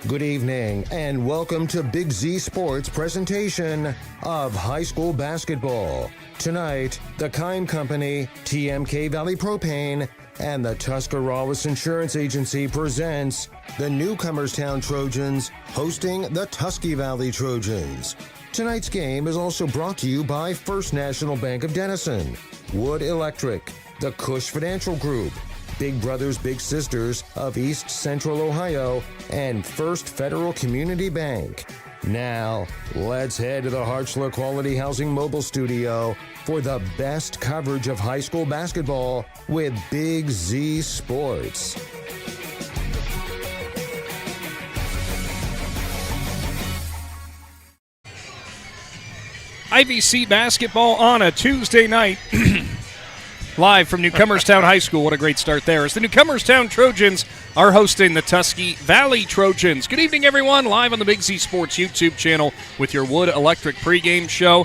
Good evening, and welcome to Big Z Sports' presentation of high school basketball. Tonight, the Kind Company, TMK Valley Propane, and the Tuscarawas Insurance Agency presents the Newcomerstown Trojans hosting the Tusky Valley Trojans. Tonight's game is also brought to you by First National Bank of Denison, Wood Electric, the Cush Financial Group, Big Brothers Big Sisters of East Central Ohio, and First Federal Community Bank. Now, let's head to the Hartzler Quality Housing Mobile Studio for the best coverage of high school basketball with Big Z Sports. IVC basketball on a Tuesday night. Live from Newcomerstown High School. What a great start there. As the Newcomerstown Trojans are hosting the Tusky Valley Trojans. Good evening, everyone. Live on the Big Z Sports YouTube channel with your Wood Electric pregame show.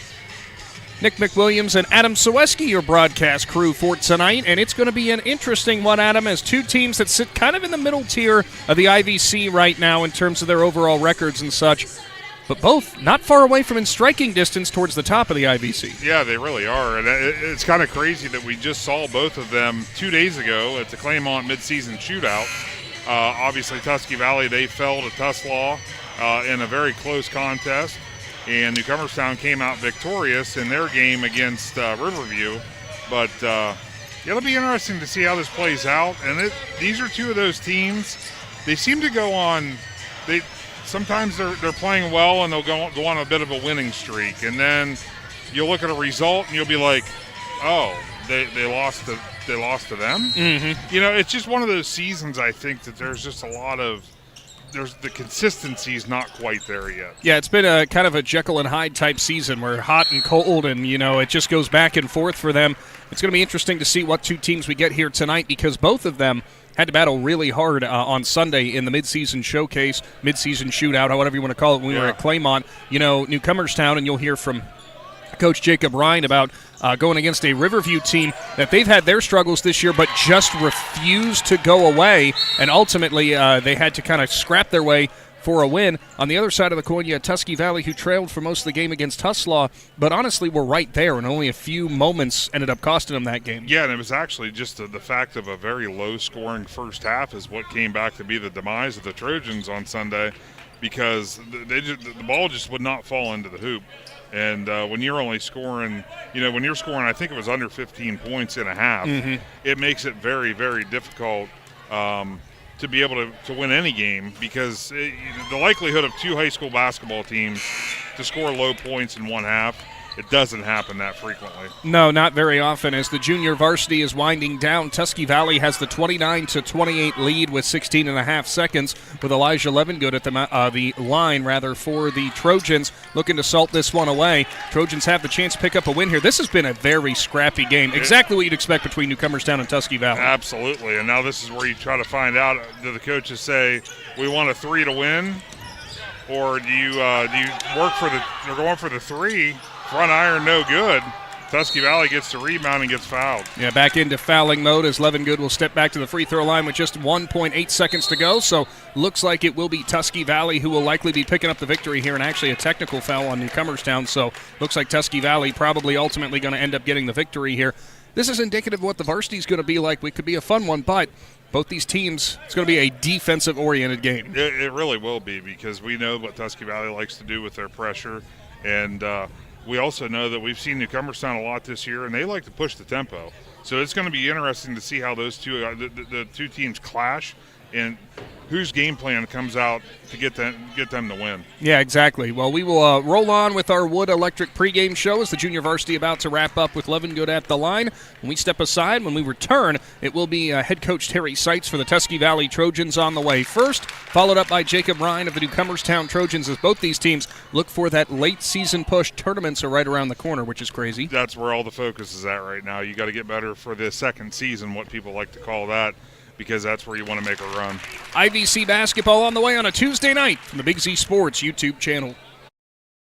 Nick McWilliams and Adam Ciereszewski, your broadcast crew for tonight. And it's going to be an interesting one, Adam, as two teams that sit kind of in the middle tier of the IVC right now in terms of their overall records and such. But both not far away from in striking distance towards the top of the IVC. Yeah, they really are. And it's kind of crazy that we just saw both of them 2 days ago at the Claymont midseason shootout. Obviously, Tusky Valley, they fell to Tuslaw in a very close contest. And Newcomerstown came out victorious in their game against Riverview. But it'll be interesting to see how this plays out. And these are two of those teams. They seem to go on sometimes they're playing well and they'll go on a bit of a winning streak, and then you'll look at a result and you'll be like, oh, they lost to them. Mm-hmm. You know, it's just one of those seasons. I think that there's just the consistency's not quite there yet. Yeah, it's been a kind of a Jekyll and Hyde type season where hot and cold, and it just goes back and forth for them. It's going to be interesting to see what two teams we get here tonight, because both of them had to battle really hard on Sunday in the midseason showcase, midseason shootout, whatever you want to call it, when we were at Claymont. Newcomerstown, and you'll hear from Coach Jacob Ryan about going against a Riverview team that they've had their struggles this year but just refused to go away, and ultimately they had to kind of scrap their way for a win. On the other side of the coin, you had Tusky Valley, who trailed for most of the game against Tuslaw, but honestly were right there, and only a few moments ended up costing them that game. Yeah, and it was actually just the fact of a very low-scoring first half is what came back to be the demise of the Trojans on Sunday, because the ball just would not fall into the hoop. And when you're only scoring, when you're scoring, I think it was under 15 points in a half, it makes it very, very difficult to be able to win any game, because the likelihood of two high school basketball teams to score low points in one half, it doesn't happen that frequently. No, not very often. As the junior varsity is winding down, Tusky Valley has the 29-28 lead with 16 and a half seconds, with Elijah Levengood at the line for the Trojans, looking to salt this one away. Trojans have the chance to pick up a win here. This has been a very scrappy game. Exactly what you'd expect between Newcomerstown and Tusky Valley. Absolutely. And now this is where you try to find out, do the coaches say, we want a 3 to win? Or do you work for they're going for the 3, front iron, no good. Tusky Valley gets the rebound and gets fouled. Yeah, back into fouling mode as Levengood will step back to the free throw line with just 1.8 seconds to go. So looks like it will be Tusky Valley who will likely be picking up the victory here, and actually a technical foul on Newcomerstown. So looks like Tusky Valley probably ultimately going to end up getting the victory here. This is indicative of what the varsity is going to be like. It could be a fun one, but both these teams, it's going to be a defensive-oriented game. It really will be, because we know what Tusky Valley likes to do with their pressure, and we also know that we've seen Newcomerstown a lot this year, and they like to push the tempo. So it's going to be interesting to see how those two the two teams clash, and whose game plan comes out to get them to win. Yeah, exactly. Well, we will roll on with our Wood Electric pregame show as the junior varsity about to wrap up with Levengood at the line. When we step aside, when we return, it will be head coach Terry Seitz for the Tusky Valley Trojans on the way first, followed up by Jacob Ryan of the Newcomerstown Trojans, as both these teams look for that late season push. Tournaments are right around the corner, which is crazy. That's where all the focus is at right now. You got to get better for the second season, what people like to call that, because that's where you want to make a run. IVC basketball on the way on a Tuesday night from the Big Z Sports YouTube channel.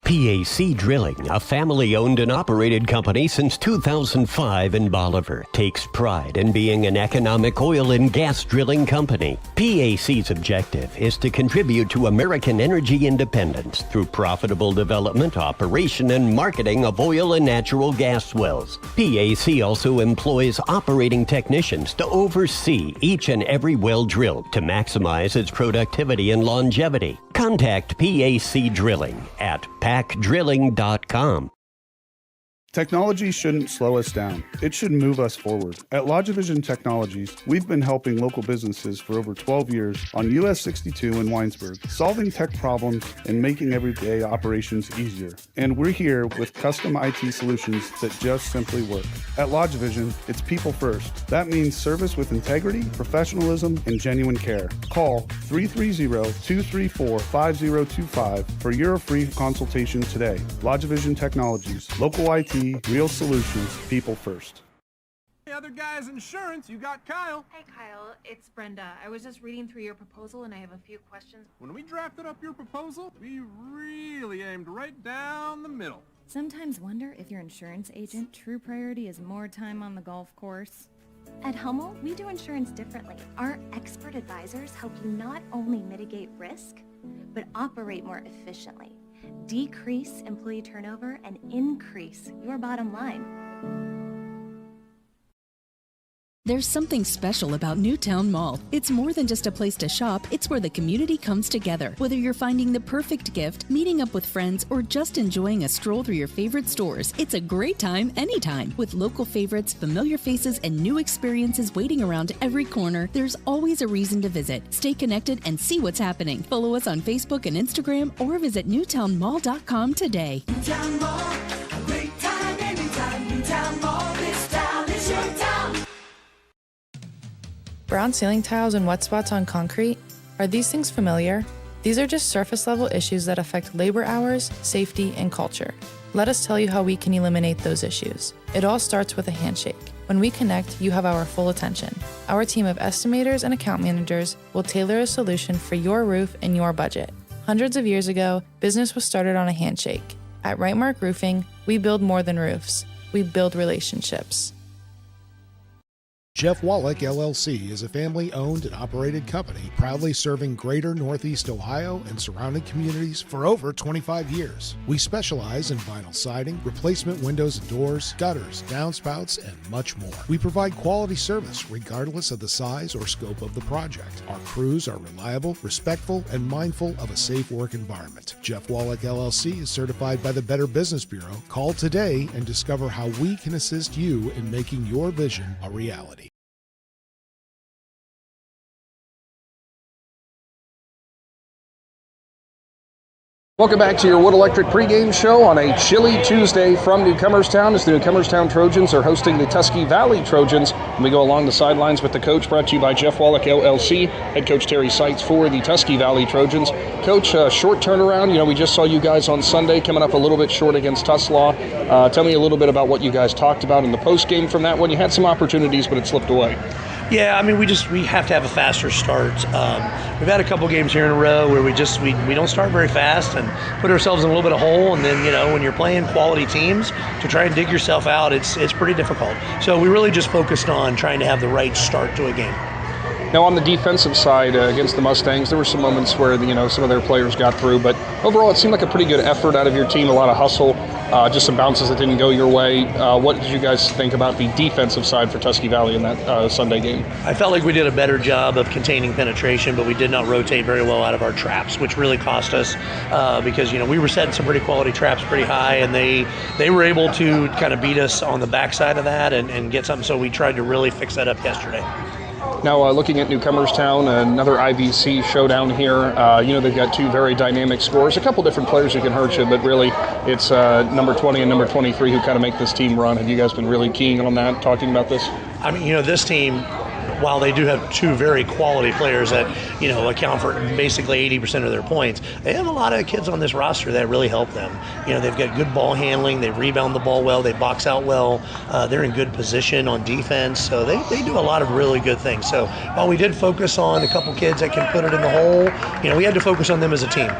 PAC Drilling, a family-owned and operated company since 2005 in Bolivar, takes pride in being an economic oil and gas drilling company. PAC's objective is to contribute to American energy independence through profitable development, operation, and marketing of oil and natural gas wells. PAC also employs operating technicians to oversee each and every well drilled to maximize its productivity and longevity. Contact PAC Drilling at pacdrilling.com. Technology shouldn't slow us down. It should move us forward. At Lodgevision Technologies, we've been helping local businesses for over 12 years on US 62 in Winesburg, solving tech problems and making everyday operations easier. And we're here with custom IT solutions that just simply work. At Lodgevision, it's people first. That means service with integrity, professionalism, and genuine care. Call 330-234-5025 for your free consultation today. Lodgevision Technologies, local IT, real solutions, people first. Hey, other guys, insurance, you got Kyle. Hey, Kyle, it's Brenda. I was just reading through your proposal and I have a few questions. When we drafted up your proposal, we really aimed right down the middle. Sometimes wonder if your insurance agent true priority is more time on the golf course. At Hummel, we do insurance differently. Our expert advisors help you not only mitigate risk, but operate more efficiently, decrease employee turnover, and increase your bottom line. There's something special about Newtown Mall. It's more than just a place to shop, it's where the community comes together. Whether you're finding the perfect gift, meeting up with friends, or just enjoying a stroll through your favorite stores, it's a great time anytime. With local favorites, familiar faces, and new experiences waiting around every corner, there's always a reason to visit. Stay connected and see what's happening. Follow us on Facebook and Instagram or visit newtownmall.com today. Newtown Mall, a great time anytime. Newtown Mall, this town is your town. Brown ceiling tiles and wet spots on concrete? Are these things familiar? These are just surface level issues that affect labor hours, safety, and culture. Let us tell you how we can eliminate those issues. It all starts with a handshake. When we connect, you have our full attention. Our team of estimators and account managers will tailor a solution for your roof and your budget. Hundreds of years ago, business was started on a handshake. At Rightmark Roofing, we build more than roofs. We build relationships. Jeff Wallach, LLC, is a family-owned and operated company proudly serving greater Northeast Ohio and surrounding communities for over 25 years. We specialize in vinyl siding, replacement windows and doors, gutters, downspouts, and much more. We provide quality service regardless of the size or scope of the project. Our crews are reliable, respectful, and mindful of a safe work environment. Jeff Wallach, LLC is certified by the Better Business Bureau. Call today and discover how we can assist you in making your vision a reality. Welcome back to your Wood Electric pregame show on a chilly Tuesday from Newcomerstown as the Newcomerstown Trojans are hosting the Tusky Valley Trojans. And we go along the sidelines with the coach, brought to you by Jeff Wallach, LLC, head coach Terry Seitz for the Tusky Valley Trojans. Coach, short turnaround. We just saw you guys on Sunday coming up a little bit short against Tuslaw. Tell me a little bit about what you guys talked about in the postgame from that one. You had some opportunities, but it slipped away. Yeah, I mean, we have to have a faster start. We've had a couple games here in a row where we don't start very fast and put ourselves in a little bit of hole. And then, when you're playing quality teams, to try and dig yourself out, it's pretty difficult. So we really just focused on trying to have the right start to a game. Now, on the defensive side against the Mustangs, there were some moments where some of their players got through, but overall it seemed like a pretty good effort out of your team, a lot of hustle, just some bounces that didn't go your way. What did you guys think about the defensive side for Tusky Valley in that Sunday game? I felt like we did a better job of containing penetration, but we did not rotate very well out of our traps, which really cost us because, we were setting some pretty quality traps pretty high, and they were able to kind of beat us on the backside of that and get something, so we tried to really fix that up yesterday. Now, looking at Newcomerstown, another IVC showdown here. They've got two very dynamic scorers, a couple different players who can hurt you, but really it's number 20 and number 23 who kind of make this team run. Have you guys been really keen on that, talking about this? I mean, this team, while they do have two very quality players that, account for basically 80% of their points, they have a lot of kids on this roster that really help them. They've got good ball handling, they rebound the ball well, they box out well, they're in good position on defense, so they do a lot of really good things. So while we did focus on a couple kids that can put it in the hole, we had to focus on them as a team.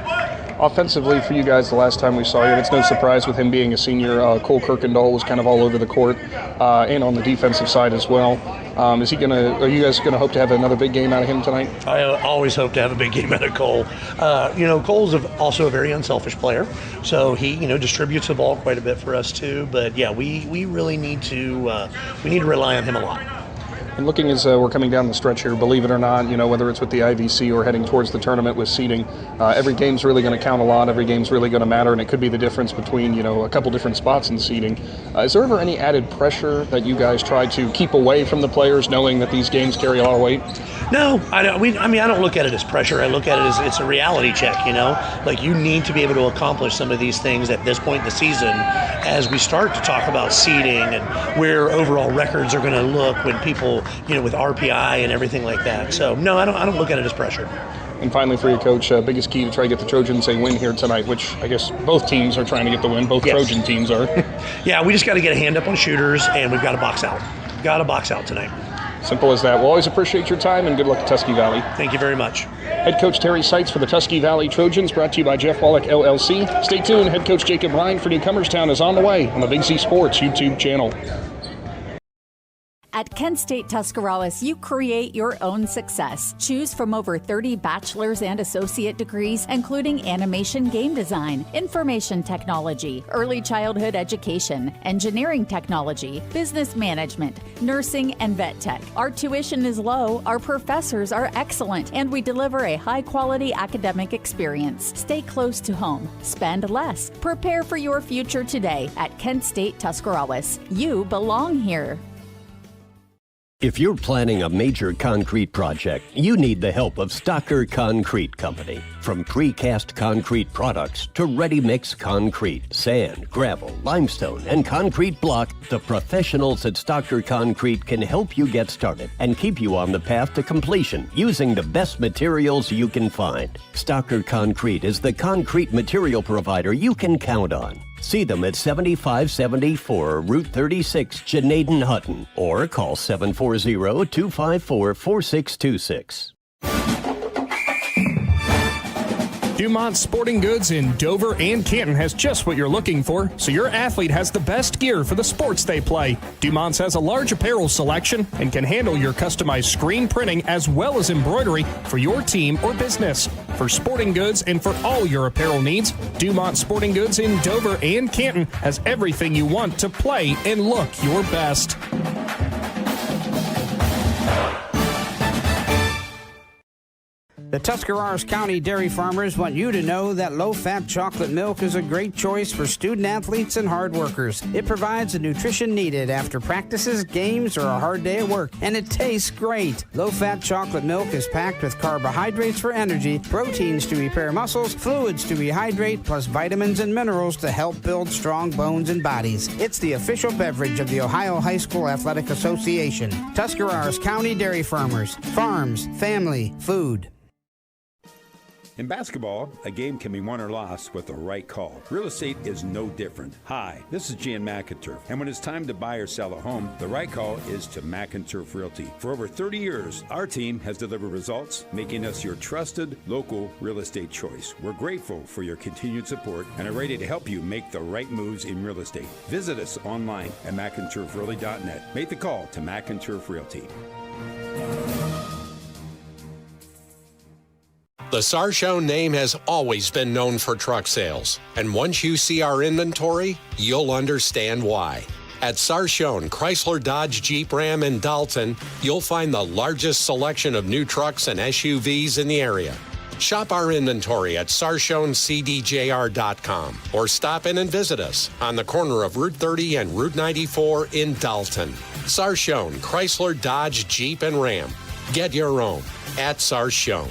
Offensively for you guys, the last time we saw you, and it's no surprise with him being a senior, Cole Kirkendall was kind of all over the court and on the defensive side as well. Are you guys going to hope to have another big game out of him tonight? I always hope to have a big game out of Cole. Cole's also a very unselfish player, so he, distributes the ball quite a bit for us too. But yeah, we really need to rely on him a lot. And looking as we're coming down the stretch here, believe it or not, whether it's with the IVC or heading towards the tournament with seeding, every game's really going to count a lot. Every game's really going to matter, and it could be the difference between, a couple different spots in seeding. Is there ever any added pressure that you guys try to keep away from the players, knowing that these games carry a lot of weight? No, I don't look at it as pressure. I look at it as it's a reality check, Like, you need to be able to accomplish some of these things at this point in the season as we start to talk about seeding and where overall records are going to look when people, with RPI and everything like that. So, no, I don't look at it as pressure. And finally for you, Coach, biggest key to try to get the Trojans a win here tonight, which I guess both teams are trying to get the win. Both Trojan teams are. Yeah, we just got to get a hand up on shooters, and we've got to box out. Got to box out tonight. Simple as that. We'll always appreciate your time, and good luck to Tusky Valley. Thank you very much. Head Coach Terry Seitz for the Tusky Valley Trojans, brought to you by Jeff Wallach, LLC. Stay tuned. Head Coach Jacob Ryan for Newcomerstown is on the way on the Big Z Sports YouTube channel. At Kent State Tuscarawas, you create your own success. Choose from over 30 bachelor's and associate degrees, including animation game design, information technology, early childhood education, engineering technology, business management, nursing, and vet tech. Our tuition is low, our professors are excellent, and we deliver a high-quality academic experience. Stay close to home. Spend less. Prepare for your future today at Kent State Tuscarawas. You belong here. If you're planning a major concrete project, you need the help of Stocker Concrete Company. From precast concrete products to ready-mix concrete, sand, gravel, limestone, and concrete block, the professionals at Stocker Concrete can help you get started and keep you on the path to completion using the best materials you can find. Stocker Concrete is the concrete material provider you can count on. See them at 7574 Route 36, Janaden Hutton, or call 740-254-4626. Dumont Sporting Goods in Dover and Canton has just what you're looking for, so your athlete has the best gear for the sports they play. Dumont's has a large apparel selection and can handle your customized screen printing as well as embroidery for your team or business. For sporting goods and for all your apparel needs, Dumont Sporting Goods in Dover and Canton has everything you want to play and look your best. The Tuscarawas County dairy farmers want you to know that low-fat chocolate milk is a great choice for student-athletes and hard workers. It provides the nutrition needed after practices, games, or a hard day at work, and it tastes great. Low-fat chocolate milk is packed with carbohydrates for energy, proteins to repair muscles, fluids to rehydrate, plus vitamins and minerals to help build strong bones and bodies. It's the official beverage of the Ohio High School Athletic Association. Tuscarawas County dairy farmers. Farms, family, food. In basketball, a game can be won or lost with the right call. Real estate is no different. Hi, this is Jan McInturf, and when it's time to buy or sell a home, the right call is to McInturf Realty. For over 30 years, our team has delivered results, making us your trusted local real estate choice. We're grateful for your continued support and are ready to help you make the right moves in real estate. Visit us online at McInturfRealty.net. Make the call to McInturf Realty. The Sarshow name has always been known for truck sales, and once you see our inventory, you'll understand why. At Sarshown Chrysler Dodge Jeep Ram in Dalton, you'll find the largest selection of new trucks and SUVs in the area. Shop our inventory at SarshownCDJR.com or stop in and visit us on the corner of Route 30 and Route 94 in Dalton. Sarshown Chrysler Dodge Jeep and Ram. Get your own at Sarshown.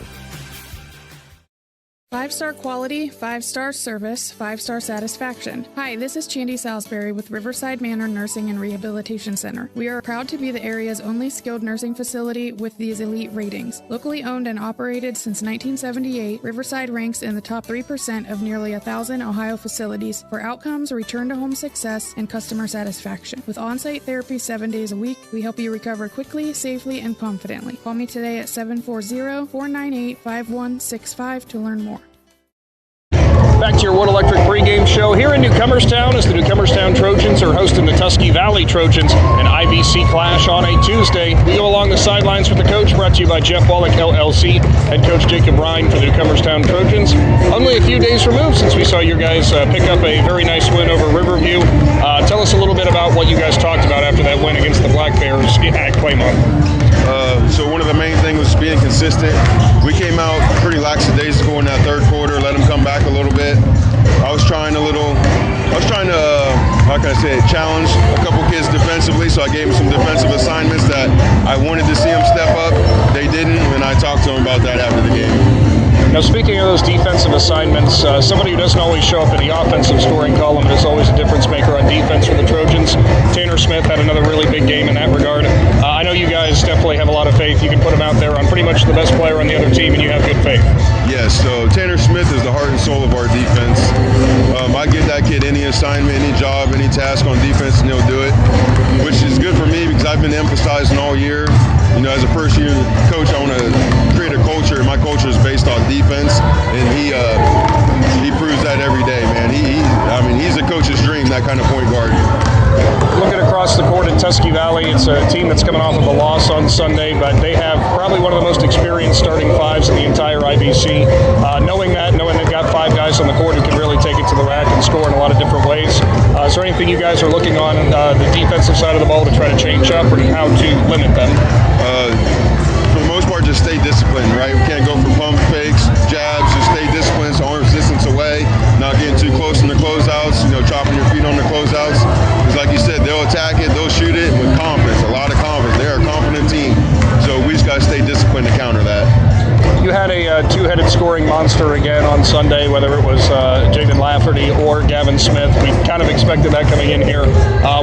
5-star quality, 5-star service, 5-star satisfaction. Hi, this is Chandy Salisbury with Riverside Manor Nursing and Rehabilitation Center. We are proud to be the area's only skilled nursing facility with these elite ratings. Locally owned and operated since 1978, Riverside ranks in the top 3% of nearly 1,000 Ohio facilities for outcomes, return-to-home success, and customer satisfaction. With on-site therapy 7 days a week, we help you recover quickly, safely, and confidently. Call me today at 740-498-5165 to learn more. Back to your Wood Electric pregame show here in Newcomerstown as the Newcomerstown Trojans are hosting the Tusky Valley Trojans, an IVC clash on a Tuesday. We go along the sidelines with the coach, brought to you by Jeff Wallach, LLC, head coach Jacob Ryan for the Newcomerstown Trojans. Only a few days removed since we saw you guys pick up a very nice win over Riverview. Tell us a little bit about what you guys talked about after that win against the Black Bears at Claymont. So one of the main things was being consistent. We came out pretty lackadaisical in that third quarter, let them come back a little bit. I was trying to, how can I say it, challenge a couple kids defensively, so I gave them some defensive assignments that I wanted to see them step up. They didn't, and I talked to them about that after the game. Now, speaking of those defensive assignments, somebody who doesn't always show up in the offensive scoring column but is always a difference maker on defense for the Trojans, Tanner Smith had another really big game in that regard. I know you guys definitely have a lot of faith. You can put him out there on pretty much the best player on the other team, and you have good faith. Yes, so Tanner Smith is the heart and soul of our defense. I give that kid any assignment, any job, any task on defense, and he'll do it, which is good for me because I've been emphasizing all year. You know, as a first-year coach, I want to create a culture, and my culture is based on defense, and he proves that every day, man. He's a coach's dream, that kind of point guard. Looking across the court at Tusky Valley, it's a team that's coming off of a loss on Sunday, but they have probably one of the most experienced starting fives in the entire IVC. Knowing they've got 5 guys on the court who can really take it to the rack and score in a lot of different ways, is there anything you guys are looking on the defensive side of the ball to try to change up, or how to limit them? For the most part, just stay disciplined, right? We can't go for pump fakes, jabs, just stay disciplined, so arm resistance away, not getting too close in the closeouts, chopping your feet on the closeouts. Because like you said, they'll attack it, they'll shoot it with confidence, a lot of confidence. They're a confident team, so we just got to stay disciplined to counter that. You had a two-headed scoring monster again on Sunday, whether it was Jaden Lafferty or Gavin Smith. We kind of expected that coming in here.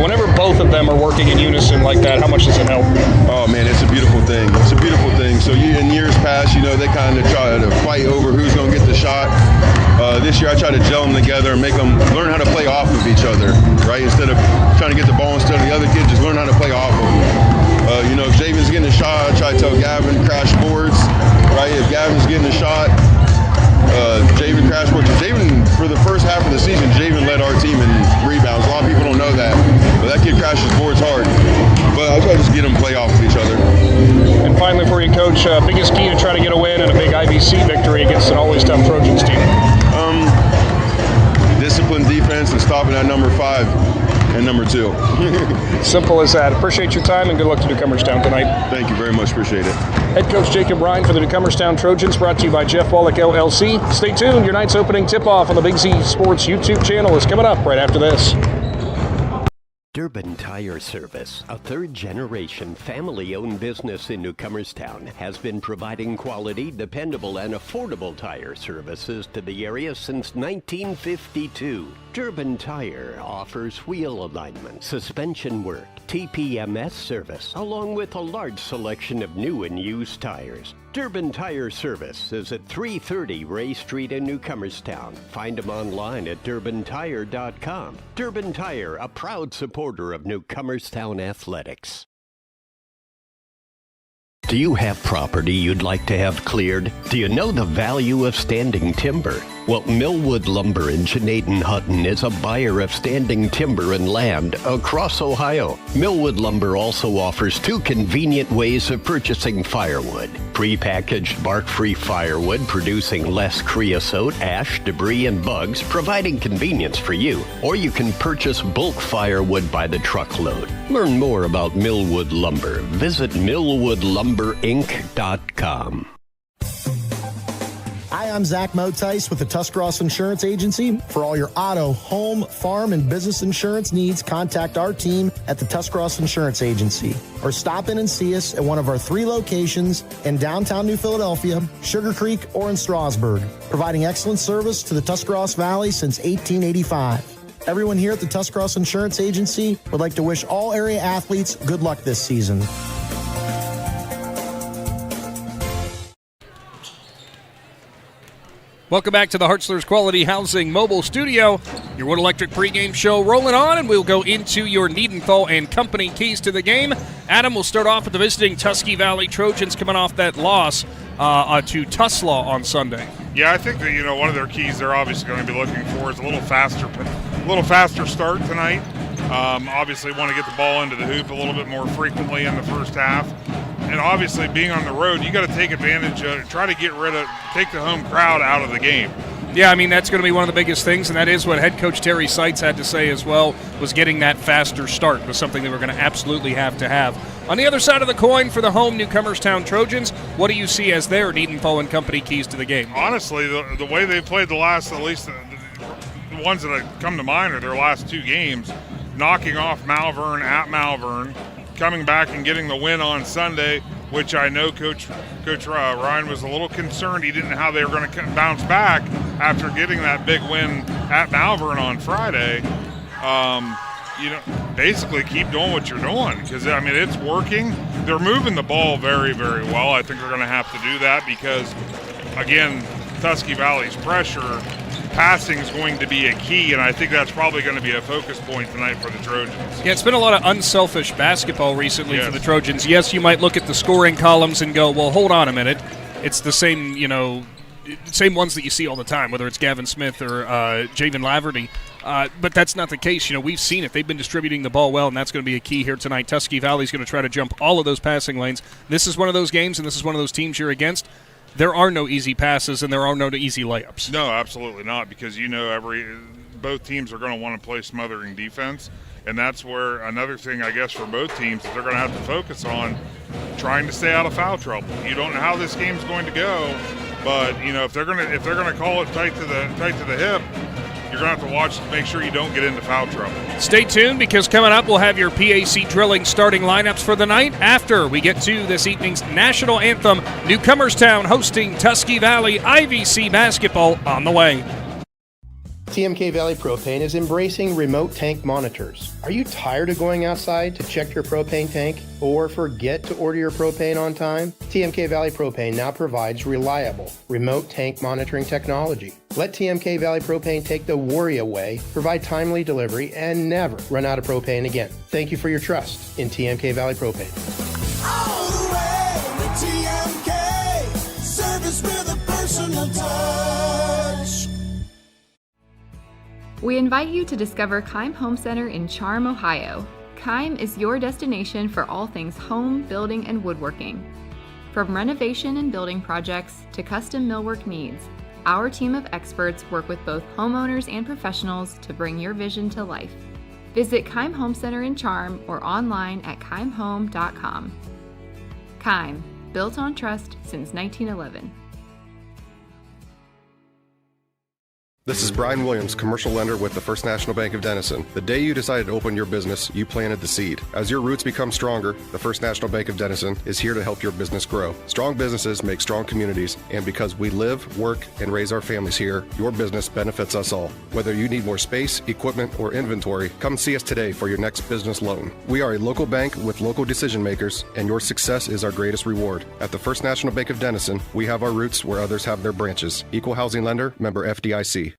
Whenever both of them are working in unison like that, how much does it help? Oh, man, it's a beautiful thing. It's a beautiful thing. So in years past, they kind of try to fight over who's going to get the shot. This year, I try to gel them together and make them learn how to play off of each other, right? Instead of trying to get the ball instead of the other kid, just learn how to play off of them. If Javen's getting a shot, I try to tell Gavin, crash boards, right? If Gavin's getting a shot, Javen crash boards. Javen, for the first half of the season, Javen led our team in rebounds. A lot of people don't know that, but that kid crashes boards hard. But I try to just get them to play off of each other. And finally for you, Coach, biggest key to try to get a win and a big IVC victory against an always tough Trojans team? Disciplined defense and stopping at number 5 and number 2. Simple as that. Appreciate your time and good luck to Newcomerstown tonight. Thank you very much. Appreciate it. Head coach Jacob Ryan for the Newcomerstown Trojans, brought to you by Jeff Wallach, LLC. Stay tuned. Your night's opening tip-off on the Big Z Sports YouTube channel is coming up right after this. Durbin Tire Service, a third-generation family-owned business in Newcomerstown, has been providing quality, dependable, and affordable tire services to the area since 1952. Durbin Tire offers wheel alignment, suspension work, TPMS service, along with a large selection of new and used tires. Durbin Tire Service is at 330 Ray Street in Newcomerstown. Find them online at durbintire.com. Durbin Tire, a proud supporter of Newcomerstown athletics. Do you have property you'd like to have cleared? Do you know the value of standing timber? Well, Millwood Lumber in Janaden Hutton is a buyer of standing timber and land across Ohio. Millwood Lumber also offers 2 convenient ways of purchasing firewood. Pre-packaged bark-free firewood producing less creosote, ash, debris, and bugs, providing convenience for you. Or you can purchase bulk firewood by the truckload. Learn more about Millwood Lumber. Visit millwoodlumberinc.com. Hi, I'm Zach Motice with the Tuscarawas Insurance Agency. For all your auto, home, farm, and business insurance needs, contact our team at the Tuscarawas Insurance Agency. Or stop in and see us at one of our 3 locations in downtown New Philadelphia, Sugar Creek, or in Strasburg, providing excellent service to the Tuscarawas Valley since 1885. Everyone here at the Tuscarawas Insurance Agency would like to wish all area athletes good luck this season. Welcome back to the Hartzler's Quality Housing Mobile Studio. Your Wood Electric pregame show rolling on, and we'll go into your Niedenthal and Company keys to the game. Adam, we'll start off with the visiting Tusky Valley Trojans coming off that loss to Tuslaw on Sunday. Yeah, I think that, you know, one of their keys they're obviously going to be looking for is a little faster start tonight. Obviously want to get the ball into the hoop a little bit more frequently in the first half. And obviously being on the road, you got to take advantage of, take the home crowd out of the game. Yeah, I mean, that's going to be one of the biggest things, and that is what head coach Terry Seitz had to say as well, was getting that faster start was something that we're going to absolutely have to have. On the other side of the coin for the home Newcomerstown Trojans, what do you see as their Needenthal and company keys to the game? Honestly, the way they played the last, at least the ones that have come to mind are their last two games, knocking off Malvern at Malvern, coming back and getting the win on Sunday, which I know Coach Ryan was a little concerned. He didn't know how they were going to bounce back after getting that big win at Malvern on Friday. You know, basically keep doing what you're doing because, I mean, it's working. They're moving the ball very, very well. I think they're going to have to do that because, again, Tusky Valley's pressure, passing is going to be a key, and I think that's probably going to be a focus point tonight for the Trojans. Yeah, it's been a lot of unselfish basketball recently for the Trojans. Yes, you might look at the scoring columns and go, well, hold on a minute. It's the same, you know, same ones that you see all the time, whether it's Gavin Smith or Javen Laverty. But that's not the case. You know, we've seen it. They've been distributing the ball well, and that's going to be a key here tonight. Tusky Valley's going to try to jump all of those passing lanes. This is one of those games, and this is one of those teams you're against. There are no easy passes and there are no easy layups. No, absolutely not, because you know both teams are going to want to play smothering defense, and that's where another thing I guess for both teams that they're going to have to focus on trying to stay out of foul trouble. You don't know how this game's going to go, but you know if they're going to call it tight to the hip, you're going to have to watch to make sure you don't get into foul trouble. Stay tuned because coming up we'll have your PAC drilling starting lineups for the night after we get to this evening's national anthem, Newcomerstown hosting Tusky Valley IVC basketball on the way. TMK Valley Propane is embracing remote tank monitors. Are you tired of going outside to check your propane tank or forget to order your propane on time? TMK Valley Propane now provides reliable remote tank monitoring technology. Let TMK Valley Propane take the worry away, provide timely delivery, and never run out of propane again. Thank you for your trust in TMK Valley Propane. All the way with TMK, service with a personal touch. We invite you to discover Keim Home Center in Charm, Ohio. Keim is your destination for all things home, building, and woodworking. From renovation and building projects to custom millwork needs, our team of experts work with both homeowners and professionals to bring your vision to life. Visit Keim Home Center in Charm or online at keimhome.com. Keim, built on trust since 1911. This is Brian Williams, commercial lender with the First National Bank of Denison. The day you decided to open your business, you planted the seed. As your roots become stronger, the First National Bank of Denison is here to help your business grow. Strong businesses make strong communities, and because we live, work, and raise our families here, your business benefits us all. Whether you need more space, equipment, or inventory, come see us today for your next business loan. We are a local bank with local decision makers, and your success is our greatest reward. At the First National Bank of Denison, we have our roots where others have their branches. Equal housing lender, member FDIC.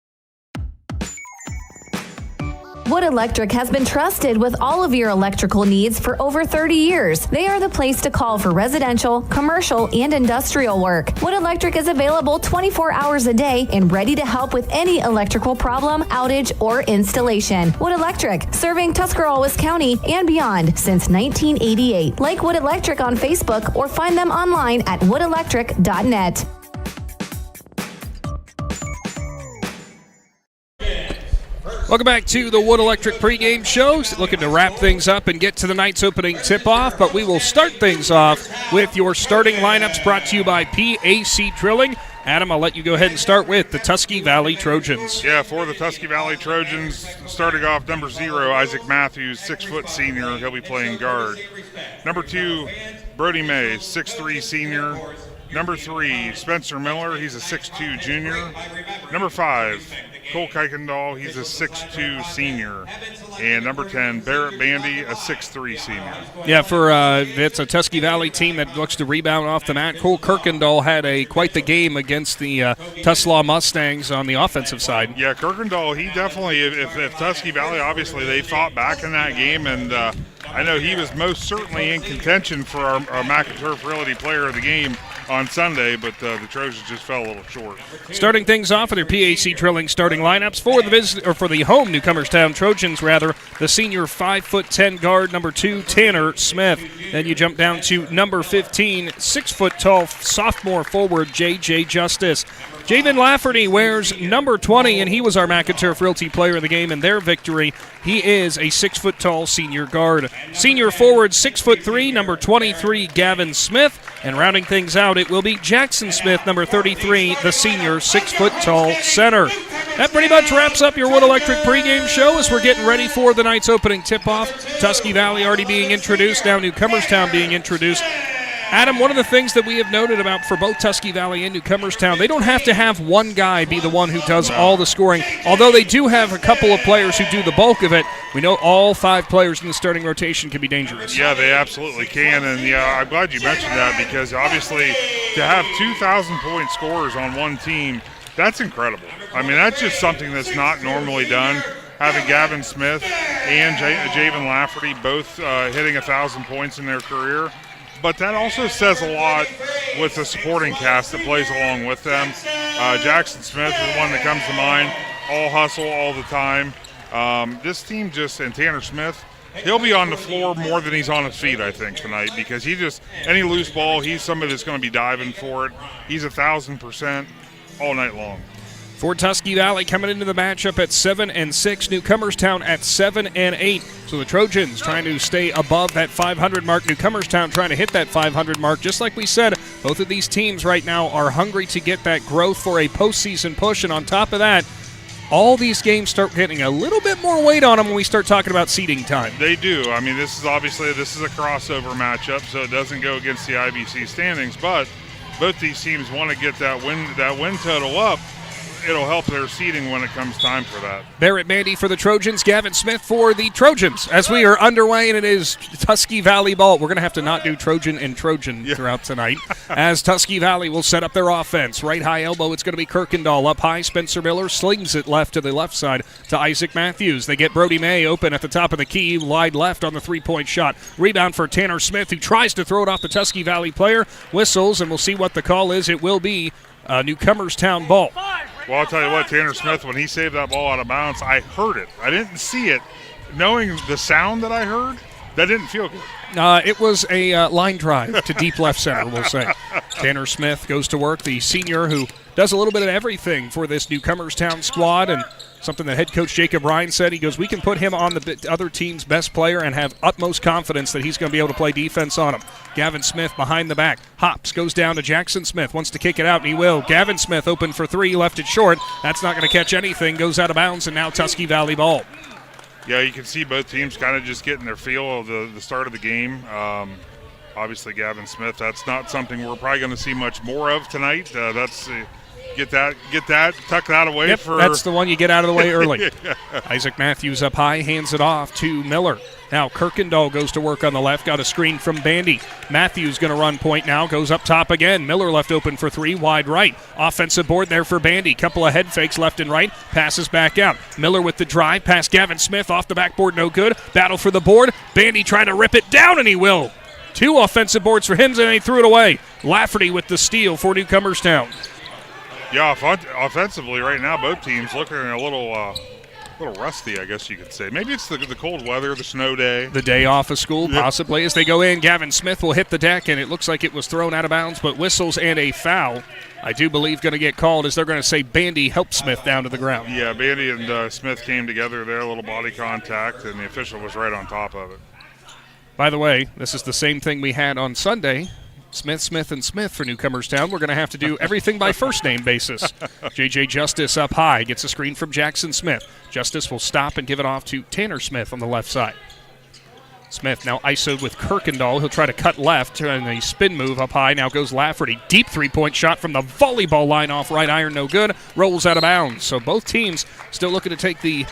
Wood Electric has been trusted with all of your electrical needs for over 30 years. They are the place to call for residential, commercial, and industrial work. Wood Electric is available 24 hours a day and ready to help with any electrical problem, outage, or installation. Wood Electric, serving Tuscarawas County and beyond since 1988. Like Wood Electric on Facebook or find them online at woodelectric.net. Welcome back to the Wood Electric pregame show. Looking to wrap things up and get to the night's opening tip-off, but we will start things off with your starting lineups brought to you by PAC Drilling. Adam, I'll let you go ahead and start with the Tusky Valley Trojans. Yeah, for the Tusky Valley Trojans, starting off number 0, Isaac Matthews, 6-foot senior. He'll be playing guard. Number 2, Brody May, 6'3" senior. Number 3, Spencer Miller. He's a 6'2" junior. Number 5, Cole Kuykendall, he's a 6'2" senior. And number 10, Barrett Bandy, a 6'3" senior. Yeah, it's a Tusky Valley team that looks to rebound off the mat. Cole Kuykendall had quite the game against the Tuslaw Mustangs on the offensive side. Yeah, Kuykendall, he definitely, if Tusky Valley, obviously they fought back in that game, and I know he was most certainly in contention for our McInturf Realty Player of the Game on Sunday, but the Trojans just fell a little short. Starting things off with their PAC drilling starting lineups for the home Newcomerstown Trojans, the senior 5'10" guard, number 2, Tanner Smith. Then you jump down to number 15, 6-foot-tall sophomore forward, J.J. Justice. Javen Lafferty wears number 20, and he was our McInturf Realty Player of the Game in their victory. He is a 6-foot-tall senior guard. Senior forward, 6'3", number 23, Gavin Smith. And rounding things out, it will be Jackson Smith, number 33, the senior 6-foot-tall center. That pretty much wraps up your Wood Electric pregame show as we're getting ready for the night's opening tip-off. Tusky Valley already being introduced, now Newcomerstown being introduced. Adam, one of the things that we have noted about for both Tusky Valley and Newcomerstown, they don't have to have one guy be the one who does all the scoring. Although they do have a couple of players who do the bulk of it, we know all 5 players in the starting rotation can be dangerous. Yeah, they absolutely can, and I'm glad you mentioned that because obviously to have 2,000-point scorers on one team, that's incredible. I mean, that's just something that's not normally done. Having Gavin Smith and Javen Lafferty both hitting 1,000 points in their career. But that also says a lot with the supporting cast that plays along with them. Jackson Smith is one that comes to mind. All hustle all the time. This team and Tanner Smith, he'll be on the floor more than he's on his feet, I think, tonight because any loose ball, he's somebody that's going to be diving for it. He's 1,000% all night long. For Tusky Valley coming into the matchup at 7-6, Newcomerstown at 7-8. So the Trojans trying to stay above that 500 mark. Newcomerstown trying to hit that 500 mark. Just like we said, both of these teams right now are hungry to get that growth for a postseason push. And on top of that, all these games start getting a little bit more weight on them when we start talking about seeding time. They do. I mean, this is a crossover matchup, so it doesn't go against the IBC standings. But both these teams want to get that win total up. It'll help their seeding when it comes time for that. Barrett Mandy for the Trojans, Gavin Smith for the Trojans. As we are underway, and it is Tusky Valley ball. We're going to have to not do Trojan and Trojan throughout tonight. As Tusky Valley will set up their offense. Right high elbow, it's going to be Kirkendall. Up high, Spencer Miller slings it left to the left side to Isaac Matthews. They get Brody May open at the top of the key, wide left on the three-point shot. Rebound for Tanner Smith, who tries to throw it off the Tusky Valley player. Whistles, and we'll see what the call is. It will be Newcomerstown ball. Well, I'll tell you what, Tanner Smith, when he saved that ball out of bounds, I heard it. I didn't see it. Knowing the sound that I heard, that didn't feel good. It was a line drive to deep left center, we'll say. Tanner Smith goes to work, the senior who does a little bit of everything for this Newcomerstown squad, and something that head coach Jacob Ryan said, he goes, we can put him on the other team's best player and have utmost confidence that he's going to be able to play defense on him. Gavin Smith behind the back, hops, goes down to Jackson Smith, wants to kick it out, and he will. Gavin Smith open for 3, left it short. That's not going to catch anything, goes out of bounds, and now Tusky Valley ball. Yeah, you can see both teams kind of just getting their feel of the start of the game. Obviously, Gavin Smith, that's not something we're probably going to see much more of tonight. Get that, tuck that away. Yep, that's the one you get out of the way early. Isaac Matthews up high, hands it off to Miller. Now Kirkendall goes to work on the left, got a screen from Bandy. Matthews going to run point now, goes up top again. Miller left open for 3, wide right. Offensive board there for Bandy. Couple of head fakes left and right, passes back out. Miller with the drive, past Gavin Smith, off the backboard, no good. Battle for the board. Bandy trying to rip it down, and he will. 2 offensive boards for him, and he threw it away. Lafferty with the steal for Newcomerstown. Yeah, offensively right now, both teams looking a little rusty, I guess you could say. Maybe it's the cold weather, the snow day. The day off of school, possibly. As they go in, Gavin Smith will hit the deck, and it looks like it was thrown out of bounds, but whistles and a foul, I do believe, going to get called as they're going to say Bandy helped Smith down to the ground. Yeah, Bandy and Smith came together there, a little body contact, and the official was right on top of it. By the way, this is the same thing we had on Sunday. Smith, and Smith for Newcomerstown. We're going to have to do everything by first-name basis. J.J. Justice up high, gets a screen from Jackson Smith. Justice will stop and give it off to Tanner Smith on the left side. Smith now isoed with Kirkendall. He'll try to cut left, and a spin move up high. Now goes Lafferty. Deep three-point shot from the volleyball line off right iron, no good. Rolls out of bounds. So both teams still looking to take the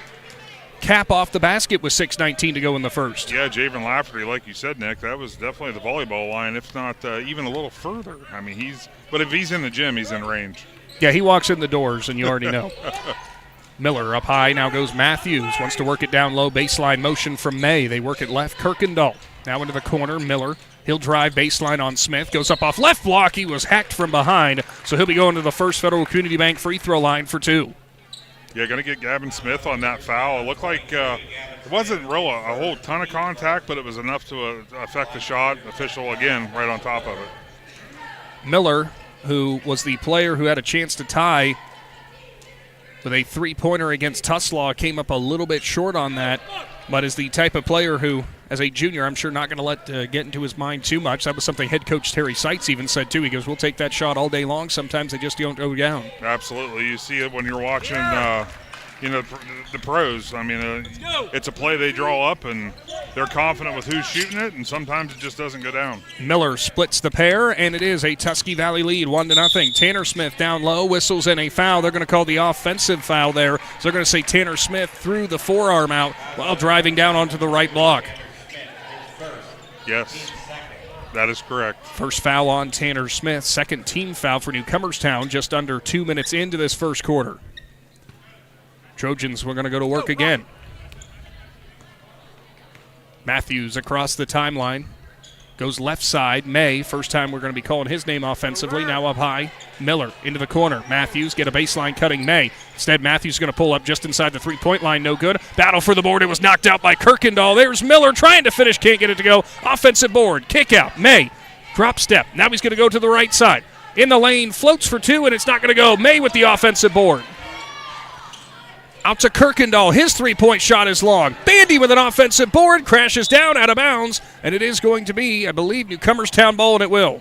cap off the basket with 6:19 to go in the first. Yeah, Javen Lafferty, like you said, Nick, that was definitely the volleyball line, if not even a little further. I mean, but if he's in the gym, he's in range. Yeah, he walks in the doors, and you already know. Miller up high, now goes Matthews. Wants to work it down low, baseline motion from May. They work it left, Kirkendall. Now into the corner, Miller. He'll drive baseline on Smith. Goes up off left block. He was hacked from behind, so he'll be going to the First Federal Community Bank free throw line for 2. Yeah, going to get Gavin Smith on that foul. It looked like it wasn't real a whole ton of contact, but it was enough to affect the shot. Official, again, right on top of it. Miller, who was the player who had a chance to tie with a three-pointer against Tuslaw, came up a little bit short on that, but is the type of player who, as a junior, I'm sure not going to let get into his mind too much. That was something head coach Terry Seitz even said, too. He goes, we'll take that shot all day long. Sometimes they just don't go down. Absolutely. You see it when you're watching, the pros. I mean, it's a play they draw up, and they're confident with who's shooting it, and sometimes it just doesn't go down. Miller splits the pair, and it is a Tusky Valley lead, 1-0. Tanner Smith down low, whistles in a foul. They're going to call the offensive foul there. So they're going to say Tanner Smith threw the forearm out while driving down onto the right block. Yes, that is correct. First foul on Tanner Smith, second team foul for Newcomerstown, just under 2 minutes into this first quarter. Trojans, we're going to go to work again. Matthews across the timeline. Goes left side. May, first time we're going to be calling his name offensively. Now up high. Miller into the corner. Matthews get a baseline cutting May. Instead, Matthews going to pull up just inside the three-point line. No good. Battle for the board. It was knocked out by Kirkendall. There's Miller trying to finish. Can't get it to go. Offensive board. Kick out. May. Drop step. Now he's going to go to the right side. In the lane. Floats for 2, and it's not going to go. May with the offensive board. Out to Kirkendall. His three-point shot is long. Bandy with an offensive board. Crashes down out of bounds. And it is going to be, I believe, Newcomerstown ball, and it will.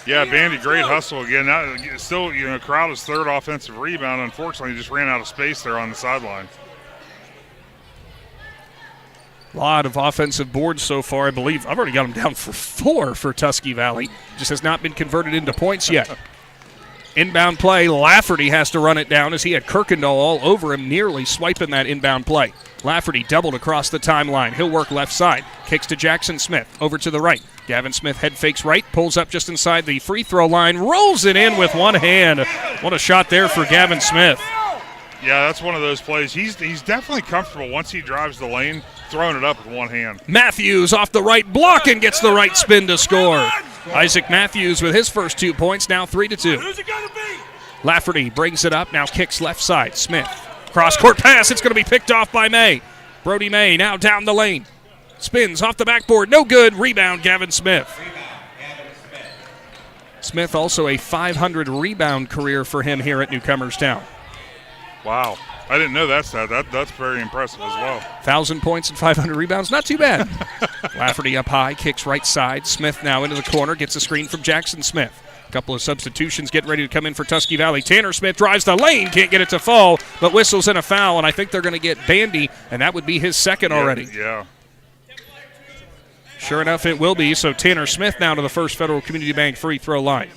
Yeah, Bandy, great hustle again. Now, still, Crowder's third offensive rebound. Unfortunately, just ran out of space there on the sideline. A lot of offensive boards so far, I believe. I've already got them down for 4 for Tusky Valley. Just has not been converted into points yet. Inbound play, Lafferty has to run it down as he had Kirkendall all over him, nearly swiping that inbound play. Lafferty doubled across the timeline. He'll work left side. Kicks to Jackson Smith. Over to the right. Gavin Smith head fakes right. Pulls up just inside the free throw line. Rolls it in with one hand. What a shot there for Gavin Smith. Yeah, that's one of those plays. He's definitely comfortable once he drives the lane, throwing it up with one hand. Matthews off the right block and gets the right spin to score. Isaac Matthews with his first 2 points, now 3-2. Who's it gonna be? Lafferty brings it up, now kicks left side. Smith, cross-court pass, it's going to be picked off by May. Brody May now down the lane. Spins off the backboard, no good. Rebound, Gavin Smith. Smith also a 500 rebound career for him here at Newcomerstown. Wow. I didn't know that stat. That's very impressive as well. 1,000 points and 500 rebounds, not too bad. Lafferty up high, kicks right side. Smith now into the corner, gets a screen from Jackson Smith. A couple of substitutions getting ready to come in for Tusky Valley. Tanner Smith drives the lane, can't get it to fall, but whistles in a foul, and I think they're going to get Bandy, and that would be his second already. Yeah. Sure enough, it will be, so Tanner Smith now to the First Federal Community Bank free throw line.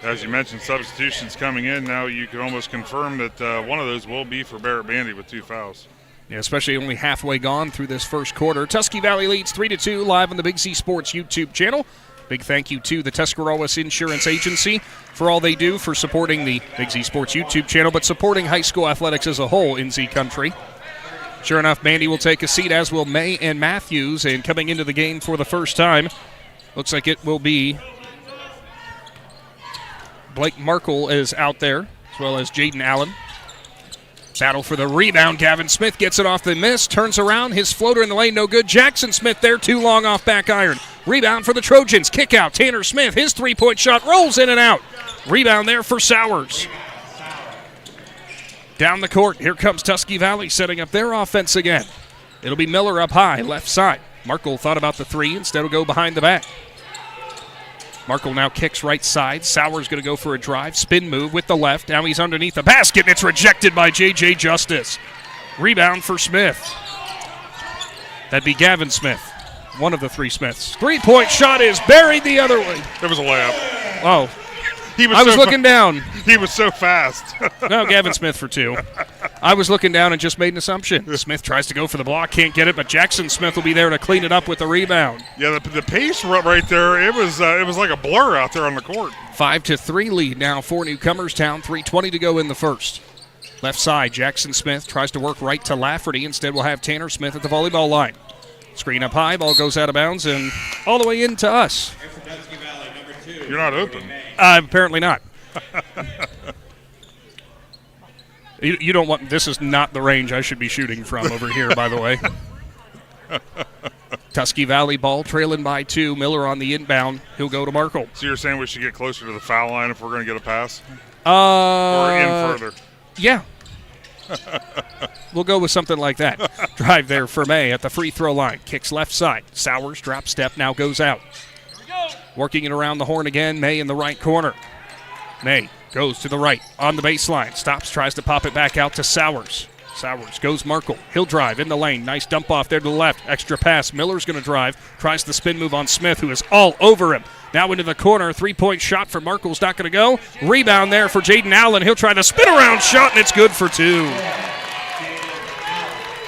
As you mentioned, substitutions coming in. Now you can almost confirm that one of those will be for Barrett Bandy with 2 fouls. Yeah, especially only halfway gone through this first quarter. Tusky Valley leads 3-2 live on the Big Z Sports YouTube channel. Big thank you to the Tuscarawas Insurance Agency for all they do for supporting the Big Z Sports YouTube channel, but supporting high school athletics as a whole in Z Country. Sure enough, Bandy will take a seat, as will May and Matthews, and coming into the game for the first time, looks like it will be Blake Markle is out there, as well as Jaden Allen. Battle for the rebound. Gavin Smith gets it off the miss, turns around, his floater in the lane, no good. Jackson Smith there, too long off back iron. Rebound for the Trojans, kick out. Tanner Smith, his three-point shot rolls in and out. Rebound there for Sowers. Down the court, here comes Tusky Valley setting up their offense again. It'll be Miller up high, left side. Markle thought about the three, instead will go behind the back. Markle now kicks right side. Sowers going to go for a drive. Spin move with the left. Now he's underneath the basket, and it's rejected by J.J. Justice. Rebound for Smith. That'd be Gavin Smith, one of the 3 Smiths. Three-point shot is buried the other way. It was a layup. Oh. I was looking down. He was so fast. No, Gavin Smith for 2. I was looking down and just made an assumption. Smith tries to go for the block, can't get it, but Jackson Smith will be there to clean it up with the rebound. Yeah, the pace right there, it was like a blur out there on the court. 5-3 lead now for Newcomerstown. 3:20 to go in the first. Left side, Jackson Smith tries to work right to Lafferty. Instead, we'll have Tanner Smith at the volleyball line. Screen up high, ball goes out of bounds and all the way into us. You're not open. Apparently not. You don't want, this is not the range I should be shooting from over here, by the way. Tusky Valley ball trailing by 2. Miller on the inbound. He'll go to Markle. So you're saying we should get closer to the foul line if we're going to get a pass? Or in further? Yeah. We'll go with something like that. Drive there for May at the free throw line. Kicks left side. Sowers drop step, now goes out. Working it around the horn again. May in the right corner. May goes to the right on the baseline. Stops, tries to pop it back out to Sowers. Sowers goes Markle. He'll drive in the lane. Nice dump off there to the left. Extra pass. Miller's going to drive. Tries the spin move on Smith, who is all over him. Now into the corner. 3-point shot for Markle's not going to go. Rebound there for Jaden Allen. He'll try the spin around shot, and it's good for 2.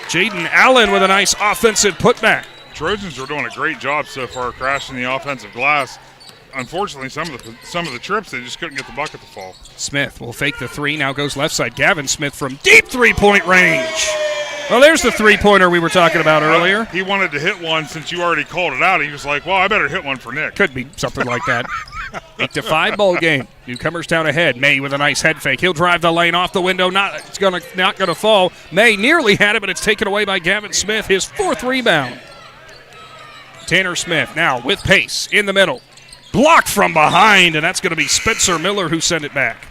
Jaden Allen with a nice offensive putback. Trojans are doing a great job so far crashing the offensive glass. Unfortunately, some of the trips, they just couldn't get the bucket to fall. Smith will fake the 3. Now goes left side. Gavin Smith from deep 3-point range. Well, there's the 3-pointer we were talking about earlier. He wanted to hit one since you already called it out. He was like, well, I better hit one for Nick. Could be something like that. 8-5 ball game. Newcomerstown ahead. May with a nice head fake. He'll drive the lane off the window. Not going to fall. May nearly had it, but it's taken away by Gavin Smith. His 4th rebound. Tanner Smith now with pace in the middle. Blocked from behind, and that's going to be Spencer Miller who sent it back.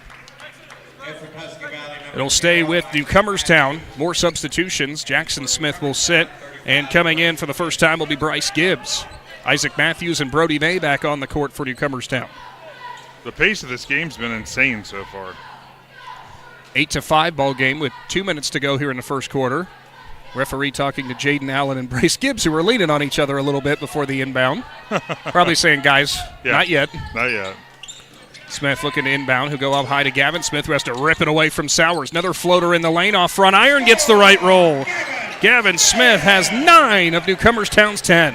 It'll stay with Newcomerstown. More substitutions. Jackson Smith will sit, and coming in for the first time will be Bryce Gibbs. Isaac Matthews and Brody May back on the court for Newcomerstown. The pace of this game's been insane so far. 8-5 ball game with 2 minutes to go here in the first quarter. Referee talking to Jaden Allen and Bryce Gibbs, who were leaning on each other a little bit before the inbound. Probably saying, guys, not yet. Not yet. Smith looking to inbound. He'll go up high to Gavin Smith, who has to rip it away from Sowers. Another floater in the lane off front. Iron gets the right roll. Gavin Smith has 9 of Newcomerstown's 10.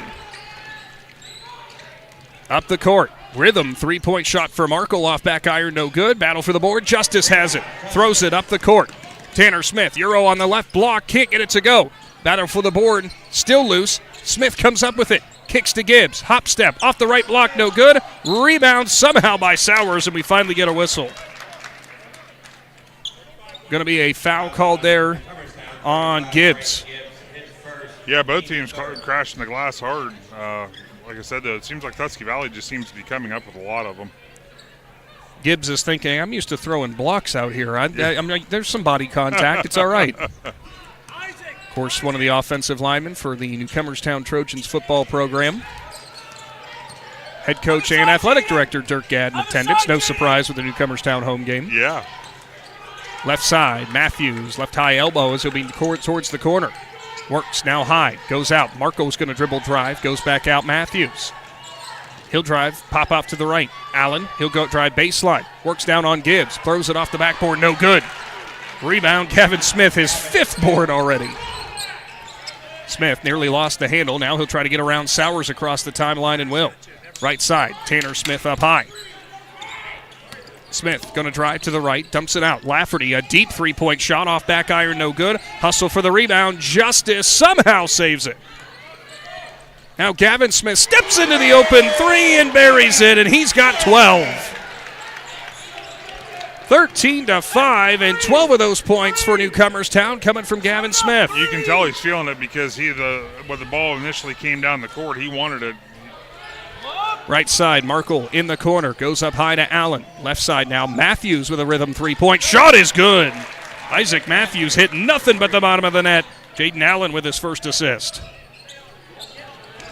Up the court. Rhythm, 3-point shot for Markle off back iron, no good. Battle for the board. Justice has it. Throws it up the court. Tanner Smith, Euro on the left block, can't get it to go. Battle for the board, still loose. Smith comes up with it, kicks to Gibbs, hop step, off the right block, no good. Rebound somehow by Sowers, and we finally get a whistle. Going to be a foul called there on Gibbs. Yeah, both teams crashing the glass hard. Like I said, though, it seems like Tusky Valley just seems to be coming up with a lot of them. Gibbs is thinking, I'm used to throwing blocks out here. I'm like, there's some body contact. It's all right. Of course, one of the offensive linemen for the Newcomerstown Trojans football program. Head coach and athletic director Dirk Gadd in attendance. No surprise with the Newcomerstown home game. Yeah. Left side, Matthews, left high elbow as he'll be towards the corner. Works now high, goes out. Marco's going to dribble drive, goes back out Matthews. He'll drive, pop off to the right. Allen, he'll go drive baseline. Works down on Gibbs, throws it off the backboard, no good. Rebound, Gavin Smith, his 5th board already. Smith nearly lost the handle. Now he'll try to get around Sowers across the timeline and will. Right side, Tanner Smith up high. Smith going to drive to the right, dumps it out. Lafferty, a deep 3-point shot off back iron, no good. Hustle for the rebound. Justice somehow saves it. Now Gavin Smith steps into the open 3 and buries it, and he's got 12. 13-5, and 12 of those points for Newcomerstown coming from Gavin Smith. You can tell he's feeling it because when the ball initially came down the court, he wanted it. Right side, Markle in the corner, goes up high to Allen. Left side now, Matthews with a rhythm 3-point shot is good. Isaac Matthews hit nothing but the bottom of the net. Jaden Allen with his first assist.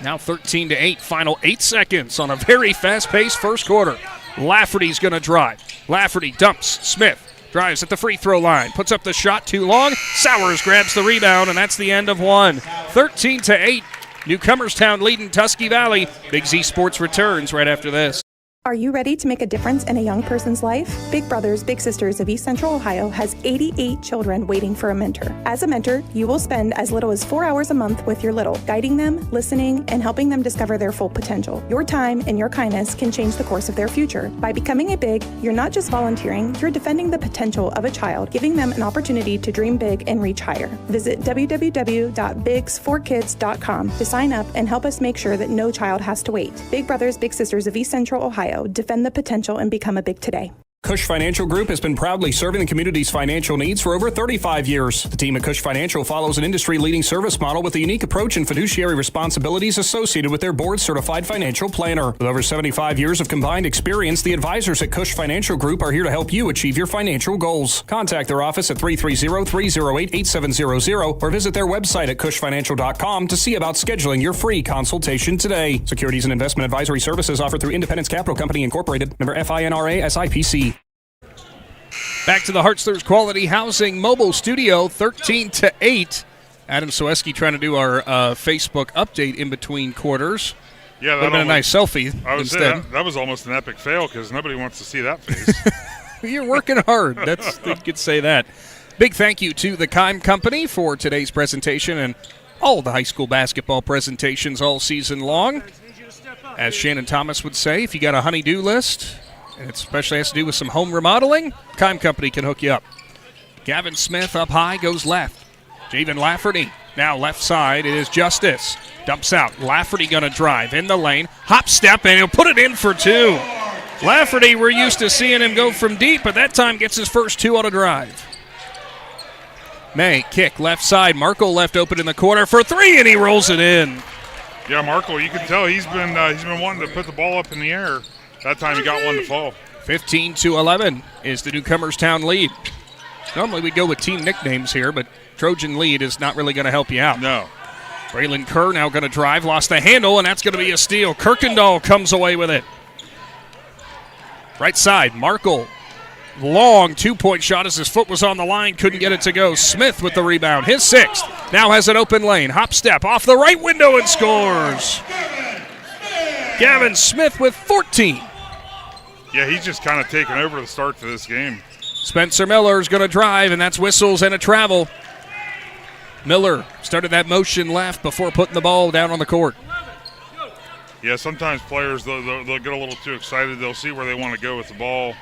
Now 13-8, final 8 seconds on a very fast-paced first quarter. Lafferty's going to drive. Lafferty dumps. Smith drives at the free throw line. Puts up the shot too long. Sowers grabs the rebound, and that's the end of one. 13-8. Newcomerstown leading Tusky Valley. Big Z Sports returns right after this. Are you ready to make a difference in a young person's life? Big Brothers Big Sisters of East Central Ohio has 88 children waiting for a mentor. As a mentor, you will spend as little as 4 hours a month with your little, guiding them, listening, and helping them discover their full potential. Your time and your kindness can change the course of their future. By becoming a Big, you're not just volunteering, you're defending the potential of a child, giving them an opportunity to dream big and reach higher. Visit www.bigs4kids.com to sign up and help us make sure that no child has to wait. Big Brothers Big Sisters of East Central Ohio. Defend the potential and become a Big today. Cush Financial Group has been proudly serving the community's financial needs for over 35 years. The team at Cush Financial follows an industry-leading service model with a unique approach and fiduciary responsibilities associated with their board-certified financial planner. With over 75 years of combined experience, the advisors at Cush Financial Group are here to help you achieve your financial goals. Contact their office at 330-308-8700 or visit their website at cushfinancial.com to see about scheduling your free consultation today. Securities and investment advisory services offered through Independence Capital Company Incorporated, member FINRA SIPC. Back to the Hartzler's Quality Housing Mobile Studio, 13-8. Adam Ciereszewski trying to do our Facebook update in between quarters. Yeah, that would have been a nice selfie instead. That was almost an epic fail because nobody wants to see that face. You're working hard. You could say that. Big thank you to the Keim Company for today's presentation and all the high school basketball presentations all season long. As Shannon Thomas would say, if you got a honey-do list, and it especially has to do with some home remodeling, Keim Company can hook you up. Gavin Smith up high, goes left. Javen Lafferty, now left side. It is Justice. Dumps out. Lafferty going to drive in the lane. Hop step, and he'll put it in for two. Lafferty, we're used to seeing him go from deep, but that time gets his first two on a drive. May, kick, left side. Markle left open in the corner for three, and he rolls it in. Yeah, Markle, you can tell he's been wanting to put the ball up in the air. That time he got one to fall. 15-11 is the Newcomerstown lead. Normally we go with team nicknames here, but Trojan lead is not really going to help you out. No. Braylon Kerr now going to drive, lost the handle, and that's going to be a steal. Kirkendall comes away with it. Right side, Markle. Long two-point shot as his foot was on the line, couldn't get it to go. Smith with the rebound, his sixth. Now has an open lane. Hop step off the right window and scores. Gavin Smith with 14. Yeah, he's just kind of taken over the start to this game. Spencer Miller's going to drive, and that's whistles and a travel. Miller started that motion left before putting the ball down on the court. Yeah, sometimes players, they'll get a little too excited. They'll see where they want to go with the ball.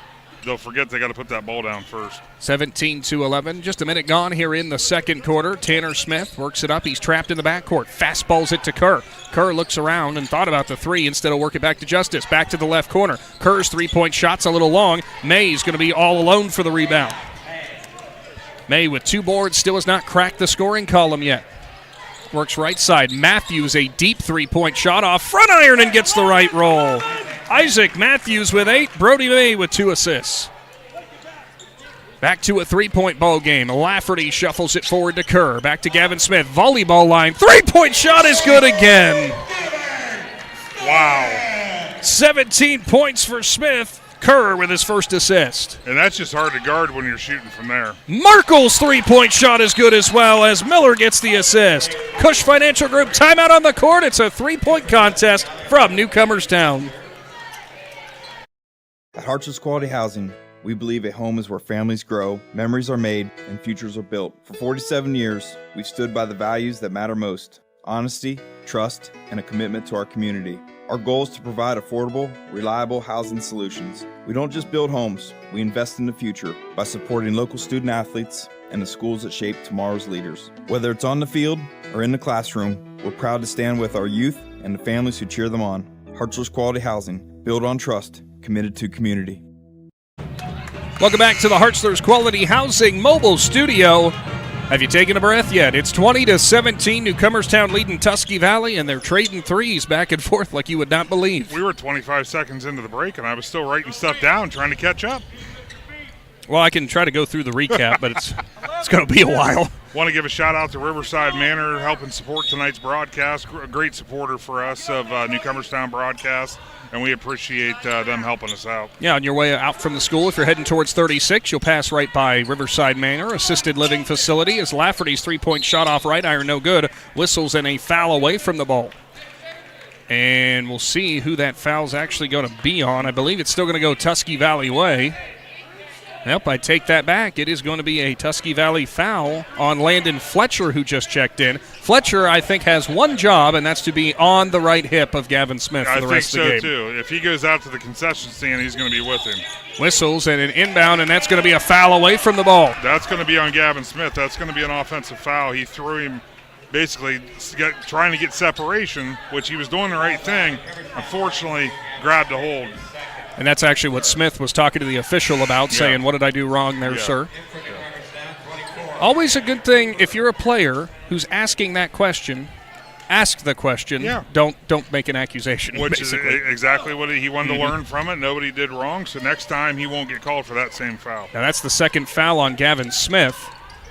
They'll forget they got to put that ball down first. 17-11. Just a minute gone here in the second quarter. Tanner Smith works it up. He's trapped in the backcourt. Fastballs it to Kerr. Kerr looks around and thought about the three instead of work it back to Justice. Back to the left corner. Kerr's three-point shot's a little long. May's going to be all alone for the rebound. May with two boards still has not cracked the scoring column yet. Works right side. Matthews, a deep three-point shot off front iron and gets the right roll. Isaac Matthews with 8. Brody May with 2 assists. Back to a three-point ball game. Lafferty shuffles it forward to Kerr. Back to Gavin Smith. Volleyball line. Three-point shot is good again. Wow. 17 points for Smith. Kerr with his first assist. And that's just hard to guard when you're shooting from there. Markle's three-point shot is good as well as Miller gets the assist. Cush Financial Group timeout on the court. It's a three-point contest from Newcomerstown. At Hartzler's Quality Housing, we believe a home is where families grow, memories are made, and futures are built. For 47 years, we've stood by the values that matter most: honesty, trust, and a commitment to our community. Our goal is to provide affordable, reliable housing solutions. We don't just build homes, we invest in the future by supporting local student athletes and the schools that shape tomorrow's leaders. Whether it's on the field or in the classroom, we're proud to stand with our youth and the families who cheer them on. Hartzler's Quality Housing, built on trust, committed to community. Welcome back to the Hartzler's Quality Housing Mobile Studio. Have you taken a breath yet? It's 20-17, Newcomerstown leading Tusky Valley, and they're trading threes back and forth like you would not believe. We were 25 seconds into the break, and I was still writing stuff down, trying to catch up. Well, I can try to go through the recap, but it's going to be a while. Want to give a shout-out to Riverside Manor, helping support tonight's broadcast. A great supporter for us of Newcomerstown broadcast, and we appreciate them helping us out. Yeah, on your way out from the school, if you're heading towards 36, you'll pass right by Riverside Manor, assisted living facility, as Lafferty's three-point shot off right iron, no good. Whistles and a foul away from the ball. And we'll see who that foul's actually going to be on. I believe it's still going to go Tusky Valley way. Nope, I take that back. It is going to be a Tusky Valley foul on Landon Fletcher, who just checked in. Fletcher, I think, has one job, and that's to be on the right hip of Gavin Smith for the rest of the game. I think so, too. If he goes out to the concession stand, he's going to be with him. Whistles and an inbound, and that's going to be a foul away from the ball. That's going to be on Gavin Smith. That's going to be an offensive foul. He threw him basically trying to get separation, which he was doing the right thing. Unfortunately, grabbed a hold. And that's actually what Smith was talking to the official about, saying, what did I do wrong there, sir? Always a good thing if you're a player who's asking that question, ask the question. Yeah. Don't make an accusation, Which basically. is exactly what he wanted to learn from it. Nobody did wrong, so next time he won't get called for that same foul. Now that's the second foul on Gavin Smith,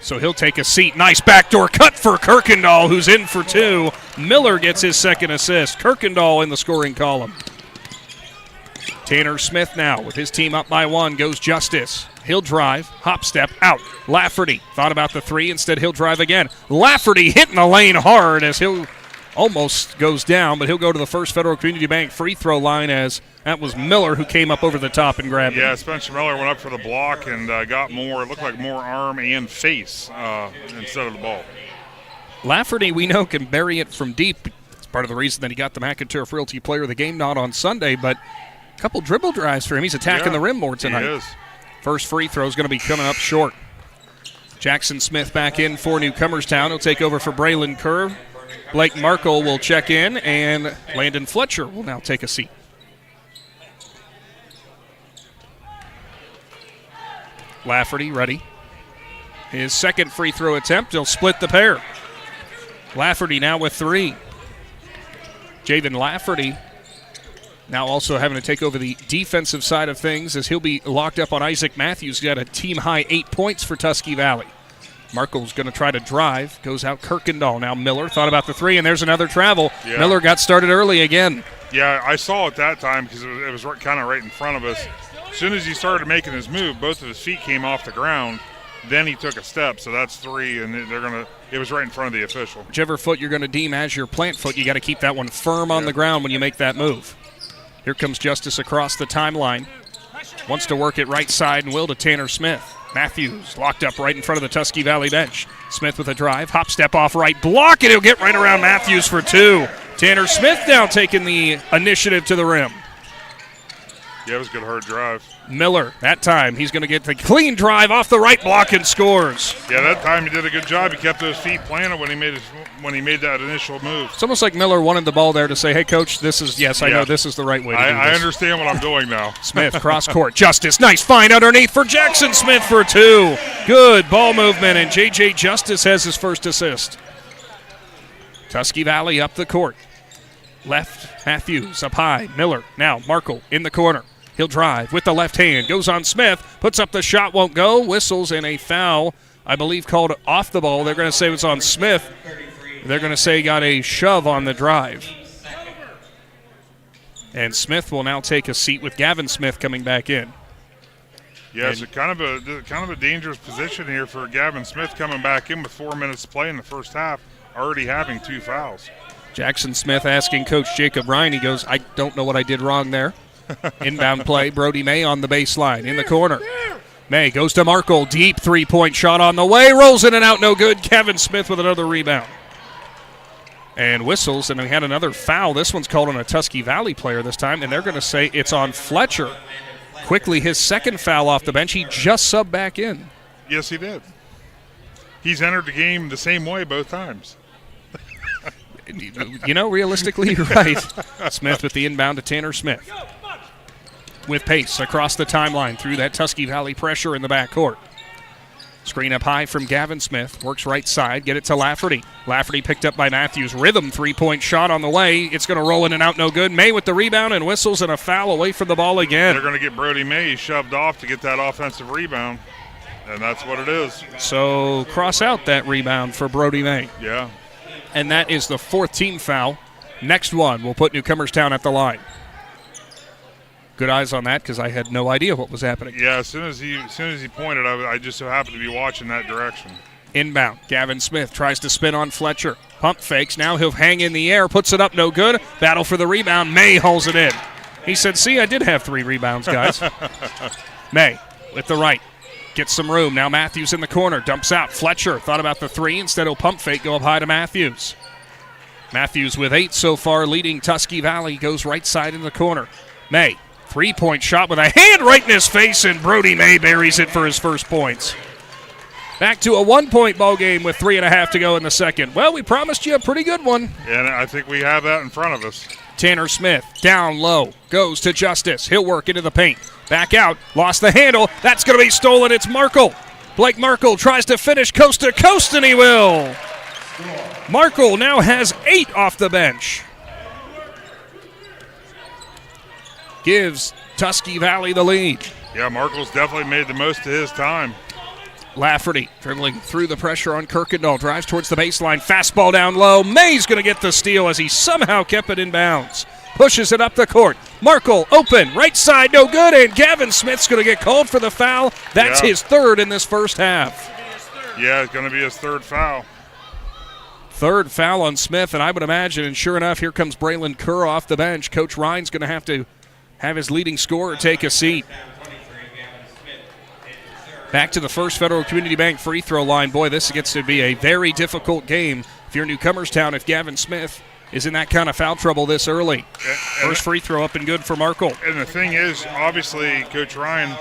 so he'll take a seat. Nice backdoor cut for Kirkendall, who's in for 2. Miller gets his second assist. Kirkendall in the scoring column. Tanner Smith now with his team up by 1 goes Justice. He'll drive, hop step, out. Lafferty thought about the 3, instead he'll drive again. Lafferty hitting the lane hard as he'll almost goes down, but he'll go to the First Federal Community Bank free throw line as that was Miller who came up over the top and grabbed it. Yeah, Spencer Miller went up for the block and got more, it looked like more arm and face instead of the ball. Lafferty, we know, can bury it from deep. It's part of the reason that he got the McInturf Realty Player of the Game nod on Sunday, but a couple dribble drives for him. He's attacking the rim more tonight. He is. First free throw is going to be coming up short. Jackson Smith back in for Newcomerstown. He'll take over for Braylon Kerr. Blake Markle will check in, and Landon Fletcher will now take a seat. Lafferty ready. His second free throw attempt. He'll split the pair. Lafferty now with 3. Javen Lafferty now also having to take over the defensive side of things as he'll be locked up on Isaac Matthews. He's got a team-high 8 points for Tusky Valley. Markle's going to try to drive. Goes out Kirkendall. Now Miller thought about the 3, and there's another travel. Yeah. Miller got started early again. Yeah, I saw it that time because it was kind of right in front of us. As soon as he started making his move, both of his feet came off the ground. Then he took a step, so that's 3, and it was right in front of the official. Whichever foot you're going to deem as your plant foot, you got to keep that one firm on the ground when you make that move. Here comes Justice across the timeline. Wants to work it right side and will to Tanner Smith. Matthews locked up right in front of the Tusky Valley bench. Smith with a drive, hop step off right, block, and he'll get right around Matthews for 2. Tanner Smith now taking the initiative to the rim. Yeah, it was a good hard drive. Miller, that time, he's going to get the clean drive off the right block and scores. Yeah, that time he did a good job. He kept those feet planted when he made that initial move. It's almost like Miller wanted the ball there to say, hey, Coach, I know this is the right way to do this. I understand what I'm doing now. Smith, cross court, Justice, nice find underneath for Jackson Smith for 2. Good ball movement, and J.J. Justice has his first assist. Tusky Valley up the court. Left, Matthews up high. Miller, now Markle in the corner. He'll drive with the left hand, goes on Smith, puts up the shot, won't go, whistles, and a foul, I believe, called off the ball. They're going to say it was on Smith. They're going to say he got a shove on the drive. And Smith will now take a seat with Gavin Smith coming back in. Yeah, it's kind of a dangerous position here for Gavin Smith coming back in with 4 minutes to play in the first half, already having 2 fouls. Jackson Smith asking Coach Jacob Ryan, he goes, I don't know what I did wrong there. Inbound play, Brody May on the baseline in the corner. May goes to Markle, deep 3-point shot on the way, rolls in and out, no good. Kevin Smith with another rebound. And whistles, and we had another foul. This one's called on a Tusky Valley player this time, and they're going to say it's on Fletcher. Quickly, his second foul off the bench. He just subbed back in. Yes, he did. He's entered the game the same way both times. Realistically, you're right. Smith with the inbound to Tanner Smith. With pace across the timeline through that Tusky Valley pressure in the backcourt. Screen up high from Gavin Smith. Works right side. Get it to Lafferty. Lafferty picked up by Matthews. Rhythm 3-point shot on the way. It's going to roll in and out, no good. May with the rebound and whistles and a foul away from the ball again. They're going to get Brody May shoved off to get that offensive rebound. And that's what it is. So cross out that rebound for Brody May. Yeah. And that is the 4th team foul. Next one will put Newcomerstown at the line. Good eyes on that because I had no idea what was happening. Yeah, as soon as he pointed, I just so happened to be watching that direction. Inbound. Gavin Smith tries to spin on Fletcher. Pump fakes. Now he'll hang in the air. Puts it up. No good. Battle for the rebound. May hauls it in. He said, see, I did have 3 rebounds, guys. May with the right. Gets some room. Now Matthews in the corner. Dumps out. Fletcher thought about the 3. Instead he'll pump fake. Go up high to Matthews. Matthews with 8 so far, leading Tusky Valley. Goes right side in the corner. May. 3-point shot with a hand right in his face, and Brody May buries it for his first points. Back to a 1-point ball game with 3.5 to go in the second. Well, we promised you a pretty good one. And I think we have that in front of us. Tanner Smith down low, goes to Justice. He'll work into the paint. Back out, lost the handle. That's going to be stolen. It's Markle. Blake Markle tries to finish coast to coast, and he will. Markle now has 8 off the bench. Gives Tusky Valley the lead. Yeah, Markle's definitely made the most of his time. Lafferty dribbling through the pressure on Kirkendall. Drives towards the baseline. Fastball down low. May's going to get the steal as he somehow kept it in bounds. Pushes it up the court. Markle open. Right side, no good. And Gavin Smith's going to get called for the foul. That's his 3rd in this first half. Yeah, it's going to be his 3rd foul. 3rd foul on Smith, and I would imagine, and sure enough, here comes Braylon Kerr off the bench. Coach Ryan's going to have his leading scorer take a seat. Back to the First Federal Community Bank free throw line. Boy, this gets to be a very difficult game if you're Newcomerstown, if Gavin Smith is in that kind of foul trouble this early. First free throw up and good for Markle. And the thing is, obviously, Coach Ryan,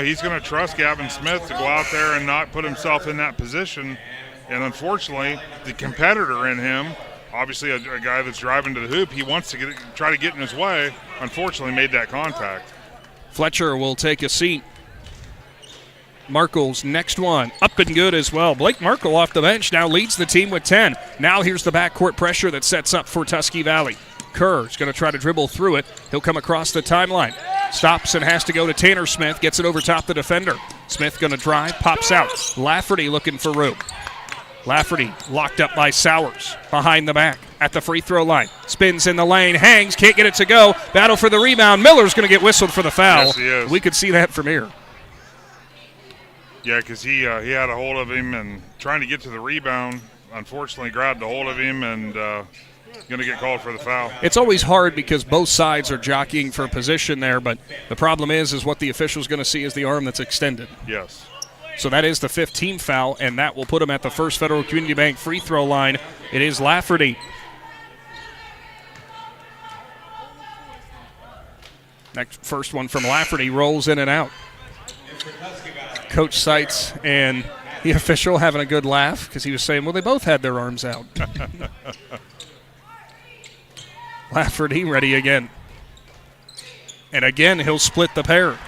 he's going to trust Gavin Smith to go out there and not put himself in that position. And unfortunately, the competitor in him, obviously a guy that's driving to the hoop, he wants to try to get in his way, unfortunately made that contact. Fletcher will take a seat. Markle's next one, up and good as well. Blake Markle off the bench now leads the team with 10. Now here's the backcourt pressure that sets up for Tusky Valley. Kerr's going to try to dribble through it. He'll come across the timeline. Stops and has to go to Tanner Smith. Gets it over top the defender. Smith going to drive, pops out. Lafferty looking for room. Lafferty locked up by Sowers behind the back at the free throw line. Spins in the lane, hangs, can't get it to go. Battle for the rebound. Miller's going to get whistled for the foul. Yes, he is. We could see that from here. Yeah, because he had a hold of him and trying to get to the rebound. Unfortunately, grabbed a hold of him and going to get called for the foul. It's always hard because both sides are jockeying for a position there, but the problem is what the official's going to see is the arm that's extended. Yes. So that is the 15th foul, and that will put him at the First Federal Community Bank free throw line. It is Lafferty. Next first one from Lafferty rolls in and out. Coach Seitz and the official having a good laugh because he was saying, well, they both had their arms out. Lafferty ready again. And again, he'll split the pair.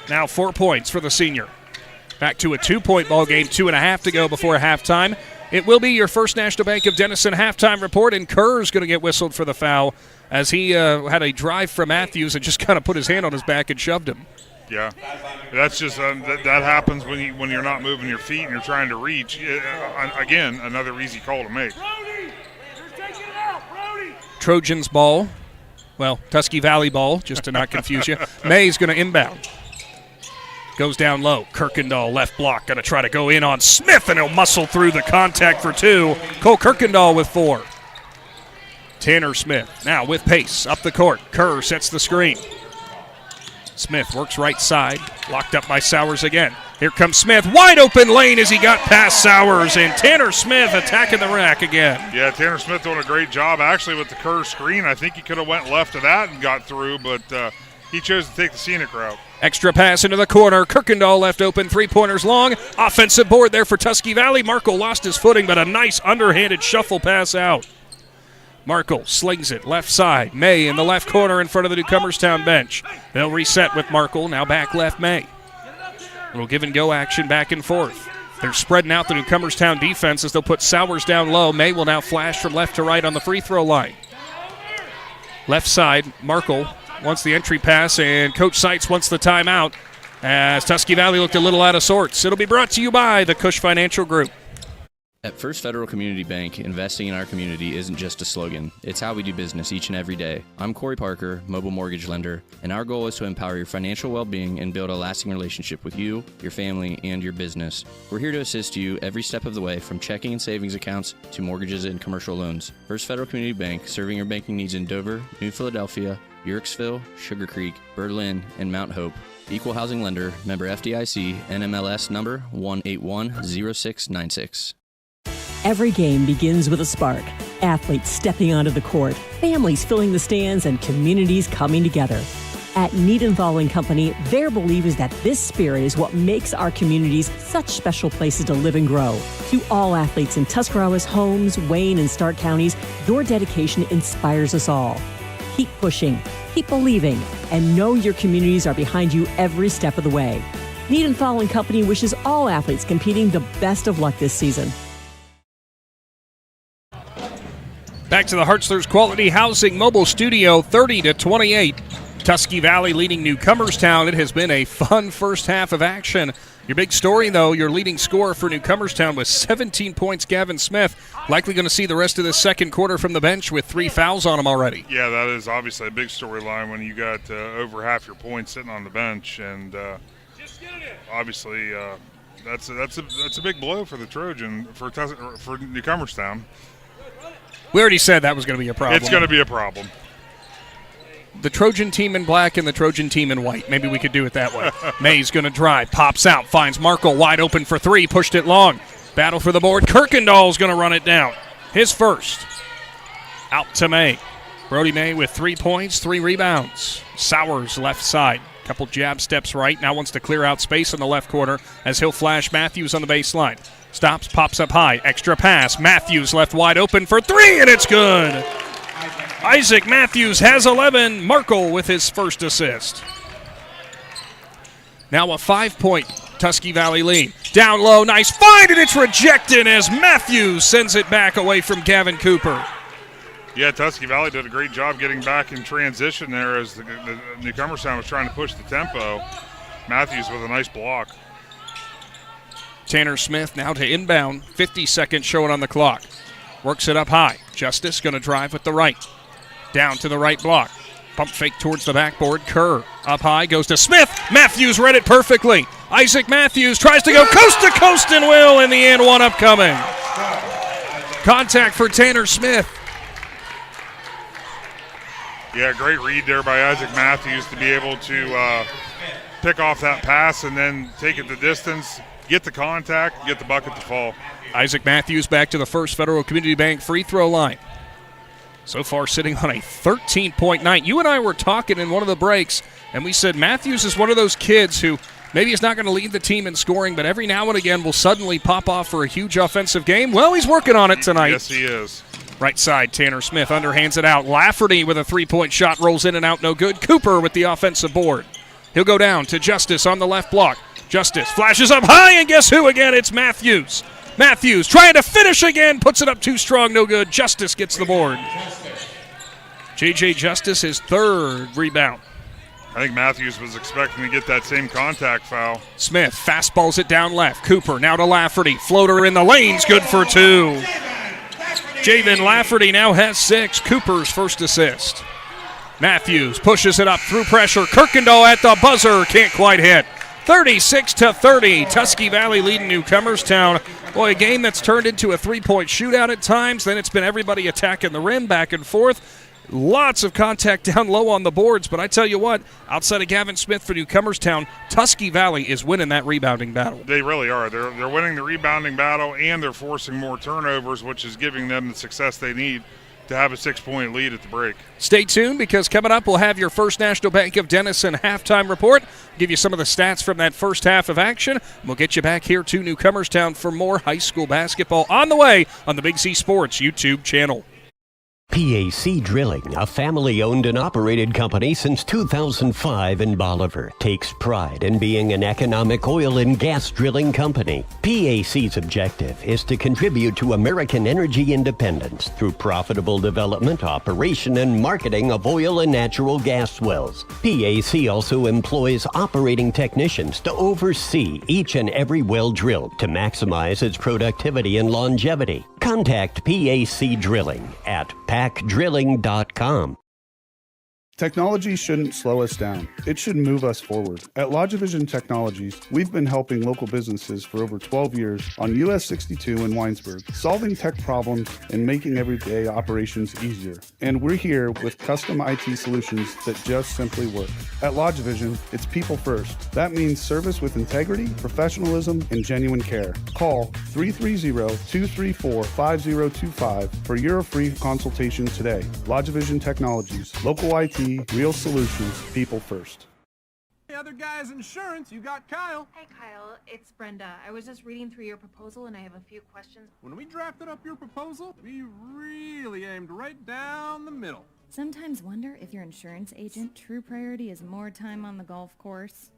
Now 4 points for the senior. Back to a 2-point ball game, 2.5 to go before halftime. It will be your First National Bank of Denison halftime report, and Kerr's going to get whistled for the foul as he had a drive from Matthews and just kind of put his hand on his back and shoved him. Yeah, that's just that happens when you're not moving your feet and you're trying to reach. Again, another easy call to make. Trojans ball. Well, Tusky Valley ball, just to not confuse you. May's going to inbound. Goes down low. Kirkendall left block. Going to try to go in on Smith, and he'll muscle through the contact for 2. Cole Kirkendall with 4. Tanner Smith now with pace up the court. Kerr sets the screen. Smith works right side. Locked up by Sowers again. Here comes Smith. Wide open lane as he got past Sowers, and Tanner Smith attacking the rack again. Yeah, Tanner Smith doing a great job actually with the Kerr screen. I think he could have went left of that and got through, but he chose to take the scenic route. Extra pass into the corner. Kirkendall left open, 3-pointers long. Offensive board there for Tusky Valley. Markle lost his footing, but a nice underhanded shuffle pass out. Markle slings it left side. May in the left corner in front of the Newcomerstown bench. They'll reset with Markle. Now back left May. Little give and go action back and forth. They're spreading out the Newcomerstown defense as they'll put Sowers down low. May will now flash from left to right on the free throw line. Left side, Markle wants the entry pass, and Coach Seitz wants the timeout as Tusky Valley looked a little out of sorts. It'll be brought to you by the Cush Financial Group. At First Federal Community Bank, investing in our community isn't just a slogan. It's how we do business each and every day. I'm Corey Parker, mobile mortgage lender, and our goal is to empower your financial well-being and build a lasting relationship with you, your family, and your business. We're here to assist you every step of the way, from checking and savings accounts to mortgages and commercial loans. First Federal Community Bank, serving your banking needs in Dover, New Philadelphia, Yorksville, Sugar Creek, Berlin, and Mount Hope. Equal housing lender, member FDIC, NMLS number 1810696. Every game begins with a spark. Athletes stepping onto the court, families filling the stands, and communities coming together. At Niedenthal & Company, their belief is that this spirit is what makes our communities such special places to live and grow. To all athletes in Tuscarawas, Holmes, Wayne, and Stark counties, your dedication inspires us all. Keep pushing, keep believing, and know your communities are behind you every step of the way. Niedenthal & Company wishes all athletes competing the best of luck this season. Back to the Hartzler's Quality Housing Mobile Studio, 30-28. Tusky Valley leading Newcomerstown. It has been a fun first half of action. Your big story, though, your leading scorer for Newcomerstown with 17 points, Gavin Smith. Likely going to see the rest of the second quarter from the bench with 3 fouls on him already. Yeah, that is obviously a big storyline when you got over half your points sitting on the bench. And obviously that's a big blow for the Trojan, for Newcomerstown. We already said that was going to be a problem. It's going to be a problem. The Trojan team in black and the Trojan team in white. Maybe we could do it that way. May's going to drive, pops out, finds Markle wide open for 3, pushed it long. Battle for the board. Kirkendall's going to run it down. His first. Out to May. Brody May with 3 points, 3 rebounds. Sowers left side. Couple jab steps right. Now wants to clear out space in the left corner as he'll flash Matthews on the baseline. Stops, pops up high. Extra pass. Matthews left wide open for 3, and it's good. Isaac Matthews has 11. Markle with his first assist. Now a 5-point Tusky Valley lead. Down low, nice find, and it's rejected as Matthews sends it back away from Gavin Cooper. Yeah, Tusky Valley did a great job getting back in transition there as the Newcomerstown was trying to push the tempo. Matthews with a nice block. Tanner Smith now to inbound. 50 seconds showing on the clock. Works it up high. Justice going to drive with the right. Down to the right block. Pump fake towards the backboard. Kerr up high, goes to Smith. Matthews read it perfectly. Isaac Matthews tries to go coast to coast and will in the end. One upcoming. Contact for Tanner Smith. Yeah, great read there by Isaac Matthews to be able to pick off that pass and then take it the distance, get the contact, get the bucket to fall. Isaac Matthews back to the First Federal Community Bank free throw line. So far sitting on a 13-point night. You and I were talking in one of the breaks, and we said Matthews is one of those kids who maybe is not going to lead the team in scoring, but every now and again will suddenly pop off for a huge offensive game. Well, he's working on it tonight. Yes, he is. Right side, Tanner Smith underhands it out. Lafferty with a 3-point shot, rolls in and out, no good. Cooper with the offensive board. He'll go down to Justice on the left block. Justice flashes up high, and guess who again? It's Matthews. Matthews trying to finish again, puts it up too strong, no good. Justice gets the board. J.J. Justice, his 3rd rebound. I think Matthews was expecting to get that same contact foul. Smith fastballs it down left. Cooper now to Lafferty. Floater in the lanes, good for 2. Javen Lafferty now has 6. Cooper's first assist. Matthews pushes it up through pressure. Kirkendall at the buzzer, can't quite hit. 36-30, Tusky Valley leading Newcomerstown. Boy, a game that's turned into a 3-point shootout at times. Then it's been everybody attacking the rim back and forth. Lots of contact down low on the boards, but I tell you what, outside of Gavin Smith for Newcomerstown, Tusky Valley is winning that rebounding battle. They really are. They're winning the rebounding battle, and they're forcing more turnovers, which is giving them the success they need to have a 6-point lead at the break. Stay tuned, because coming up we'll have your First National Bank of Denison halftime report, give you some of the stats from that first half of action. We'll get you back here to Newcomerstown for more high school basketball on the way on the Big C Sports YouTube channel. PAC Drilling, a family-owned and operated company since 2005 in Bolivar, takes pride in being an economic oil and gas drilling company. PAC's objective is to contribute to American energy independence through profitable development, operation, and marketing of oil and natural gas wells. PAC also employs operating technicians to oversee each and every well drilled to maximize its productivity and longevity. Contact PAC Drilling at pacdrilling.com. Technology shouldn't slow us down. It should move us forward. At Lodgevision Technologies, we've been helping local businesses for over 12 years on US 62 in Winesburg, solving tech problems and making everyday operations easier. And we're here with custom IT solutions that just simply work. At Lodgevision, it's people first. That means service with integrity, professionalism, and genuine care. Call 330-234-5025 for your free consultation today. Lodgevision Technologies, local IT, real solutions, people first. Hey, other guys' insurance, you got Kyle. Hey, Kyle, it's Brenda. I was just reading through your proposal and I have a few questions. When we drafted up your proposal, we really aimed right down the middle. Sometimes wonder if your insurance agent true priority is more time on the golf course.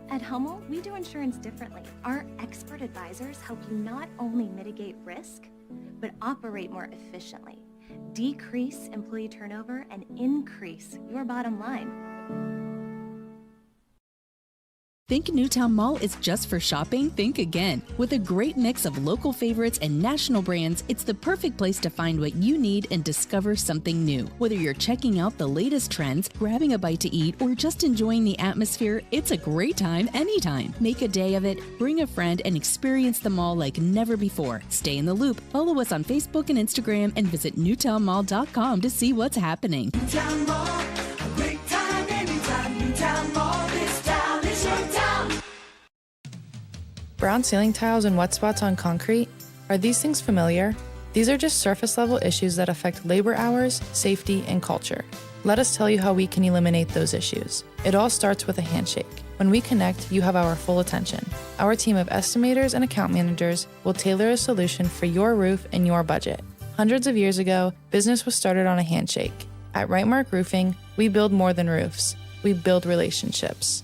At Hummel, we do insurance differently. Our expert advisors help you not only mitigate risk, but operate more efficiently, decrease employee turnover, and increase your bottom line. Think Newtown Mall is just for shopping? Think again. With a great mix of local favorites and national brands, it's the perfect place to find what you need and discover something new. Whether you're checking out the latest trends, grabbing a bite to eat, or just enjoying the atmosphere, it's a great time anytime. Make a day of it, bring a friend, and experience the mall like never before. Stay in the loop. Follow us on Facebook and Instagram and visit newtownmall.com to see what's happening. Newtown Mall, a great time anytime. Newtown Mall, this town is your town. Brown ceiling tiles and wet spots on concrete? Are these things familiar? These are just surface level issues that affect labor hours, safety, and culture. Let us tell you how we can eliminate those issues. It all starts with a handshake. When we connect, you have our full attention. Our team of estimators and account managers will tailor a solution for your roof and your budget. Hundreds of years ago, business was started on a handshake. At Rightmark Roofing, we build more than roofs. We build relationships.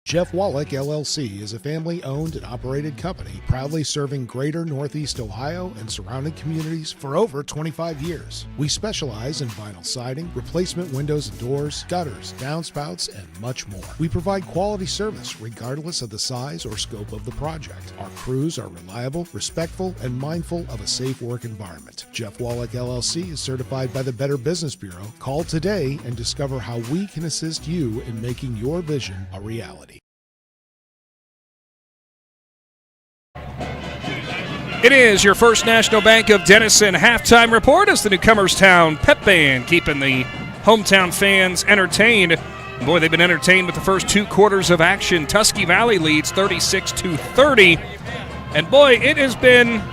Jeff Wallach, LLC is a family-owned and operated company proudly serving greater Northeast Ohio and surrounding communities for over 25 years. We specialize in vinyl siding, replacement windows and doors, gutters, downspouts, and much more. We provide quality service regardless of the size or scope of the project. Our crews are reliable, respectful, and mindful of a safe work environment. Jeff Wallach, LLC is certified by the Better Business Bureau. Call today and discover how we can assist you in making your vision a reality. It is your First National Bank of Denison halftime report as the Newcomerstown Pep Band keeping the hometown fans entertained. Boy, they've been entertained with the first two quarters of action. Tusky Valley leads 36-30. And boy, it has been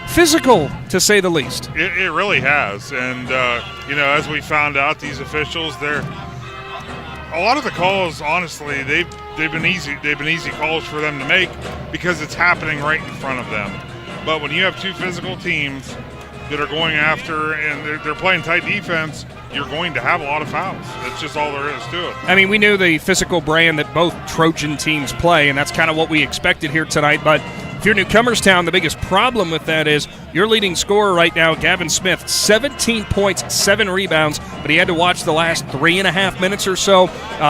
physical, to say the least. It really has. And, as we found out, these officials, a lot of the calls, honestly, they've been easy. They've been easy calls for them to make because it's happening right in front of them. But when you have two physical teams that are going after and they're playing tight defense, you're going to have a lot of fouls. That's just all there is to it. I mean, we knew the physical brand that both Trojan teams play, and that's kind of what we expected here tonight. But if you're Newcomerstown, the biggest problem with that is your leading scorer right now, Gavin Smith, 17 points, 7 rebounds, but he had to watch the last 3.5 minutes or so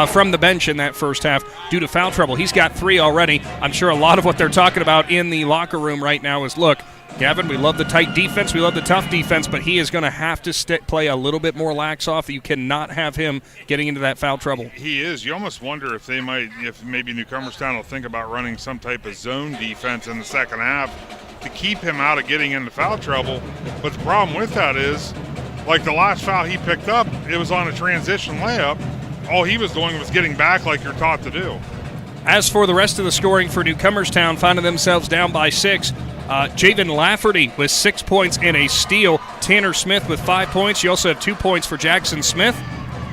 from the bench in that first half due to foul trouble. He's got 3 already. I'm sure a lot of what they're talking about in the locker room right now is, look, Gavin, we love the tight defense, we love the tough defense, but he is going to have to play a little bit more lax off. You cannot have him getting into that foul trouble. He is. You almost wonder if maybe Newcomerstown will think about running some type of zone defense in the second half to keep him out of getting into foul trouble. But the problem with that is, like the last foul he picked up, it was on a transition layup. All he was doing was getting back like you're taught to do. As for the rest of the scoring for Newcomerstown, finding themselves down by 6, Javen Lafferty with 6 points and a steal. Tanner Smith with 5 points. You also have 2 points for Jackson Smith.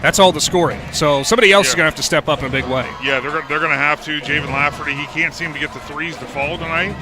That's all the scoring. So somebody else is going to have to step up in a big way. Yeah, they're going to have to. Javen Lafferty, he can't seem to get the threes to fall tonight.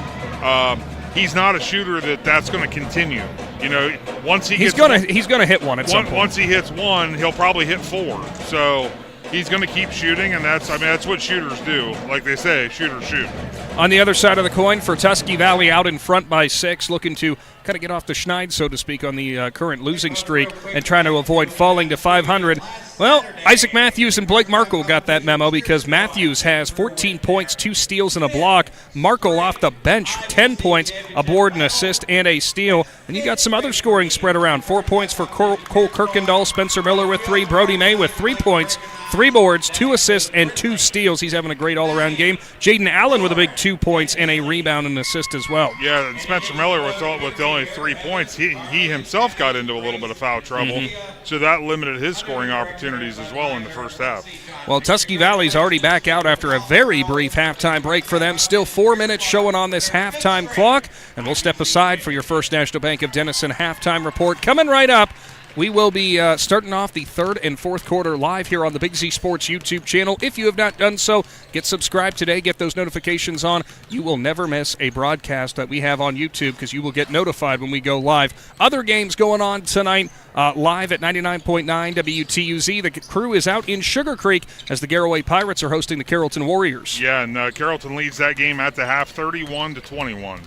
he's not a shooter that's going to continue. You know, once he's going to hit one at some point. Once he hits one, he'll probably hit 4. So he's going to keep shooting, and that's what shooters do. Like they say, shooters shoot. On the other side of the coin for Tusky Valley, out in front by 6, looking to kind of get off the schneid, so to speak, on the current losing streak and trying to avoid falling to 500. Well, Isaac Matthews and Blake Markle got that memo because Matthews has 14 points, 2 steals, and a block. Markle off the bench, 10 points, a board, an assist, and a steal. And you got some other scoring spread around. 4 points for Cole Kirkendall, Spencer Miller with 3, Brody May with 3 points, 3 boards, 2 assists, and 2 steals. He's having a great all-around game. Jaden Allen with a big 2 points and a rebound and assist as well. Yeah, and Spencer Miller with the only 3 points. He himself got into a little bit of foul trouble, so that limited his scoring opportunities as well in the first half. Well, Tusky Valley's already back out after a very brief halftime break for them. Still 4 minutes showing on this halftime clock, and we'll step aside for your First National Bank of Denison halftime report. Coming right up, we will be starting off the 3rd and 4th quarter live here on the Big Z Sports YouTube channel. If you have not done so, get subscribed today. Get those notifications on. You will never miss a broadcast that we have on YouTube because you will get notified when we go live. Other games going on tonight live at 99.9 WTUZ. The crew is out in Sugar Creek as the Garroway Pirates are hosting the Carrollton Warriors. Yeah, and Carrollton leads that game at the half 31-21.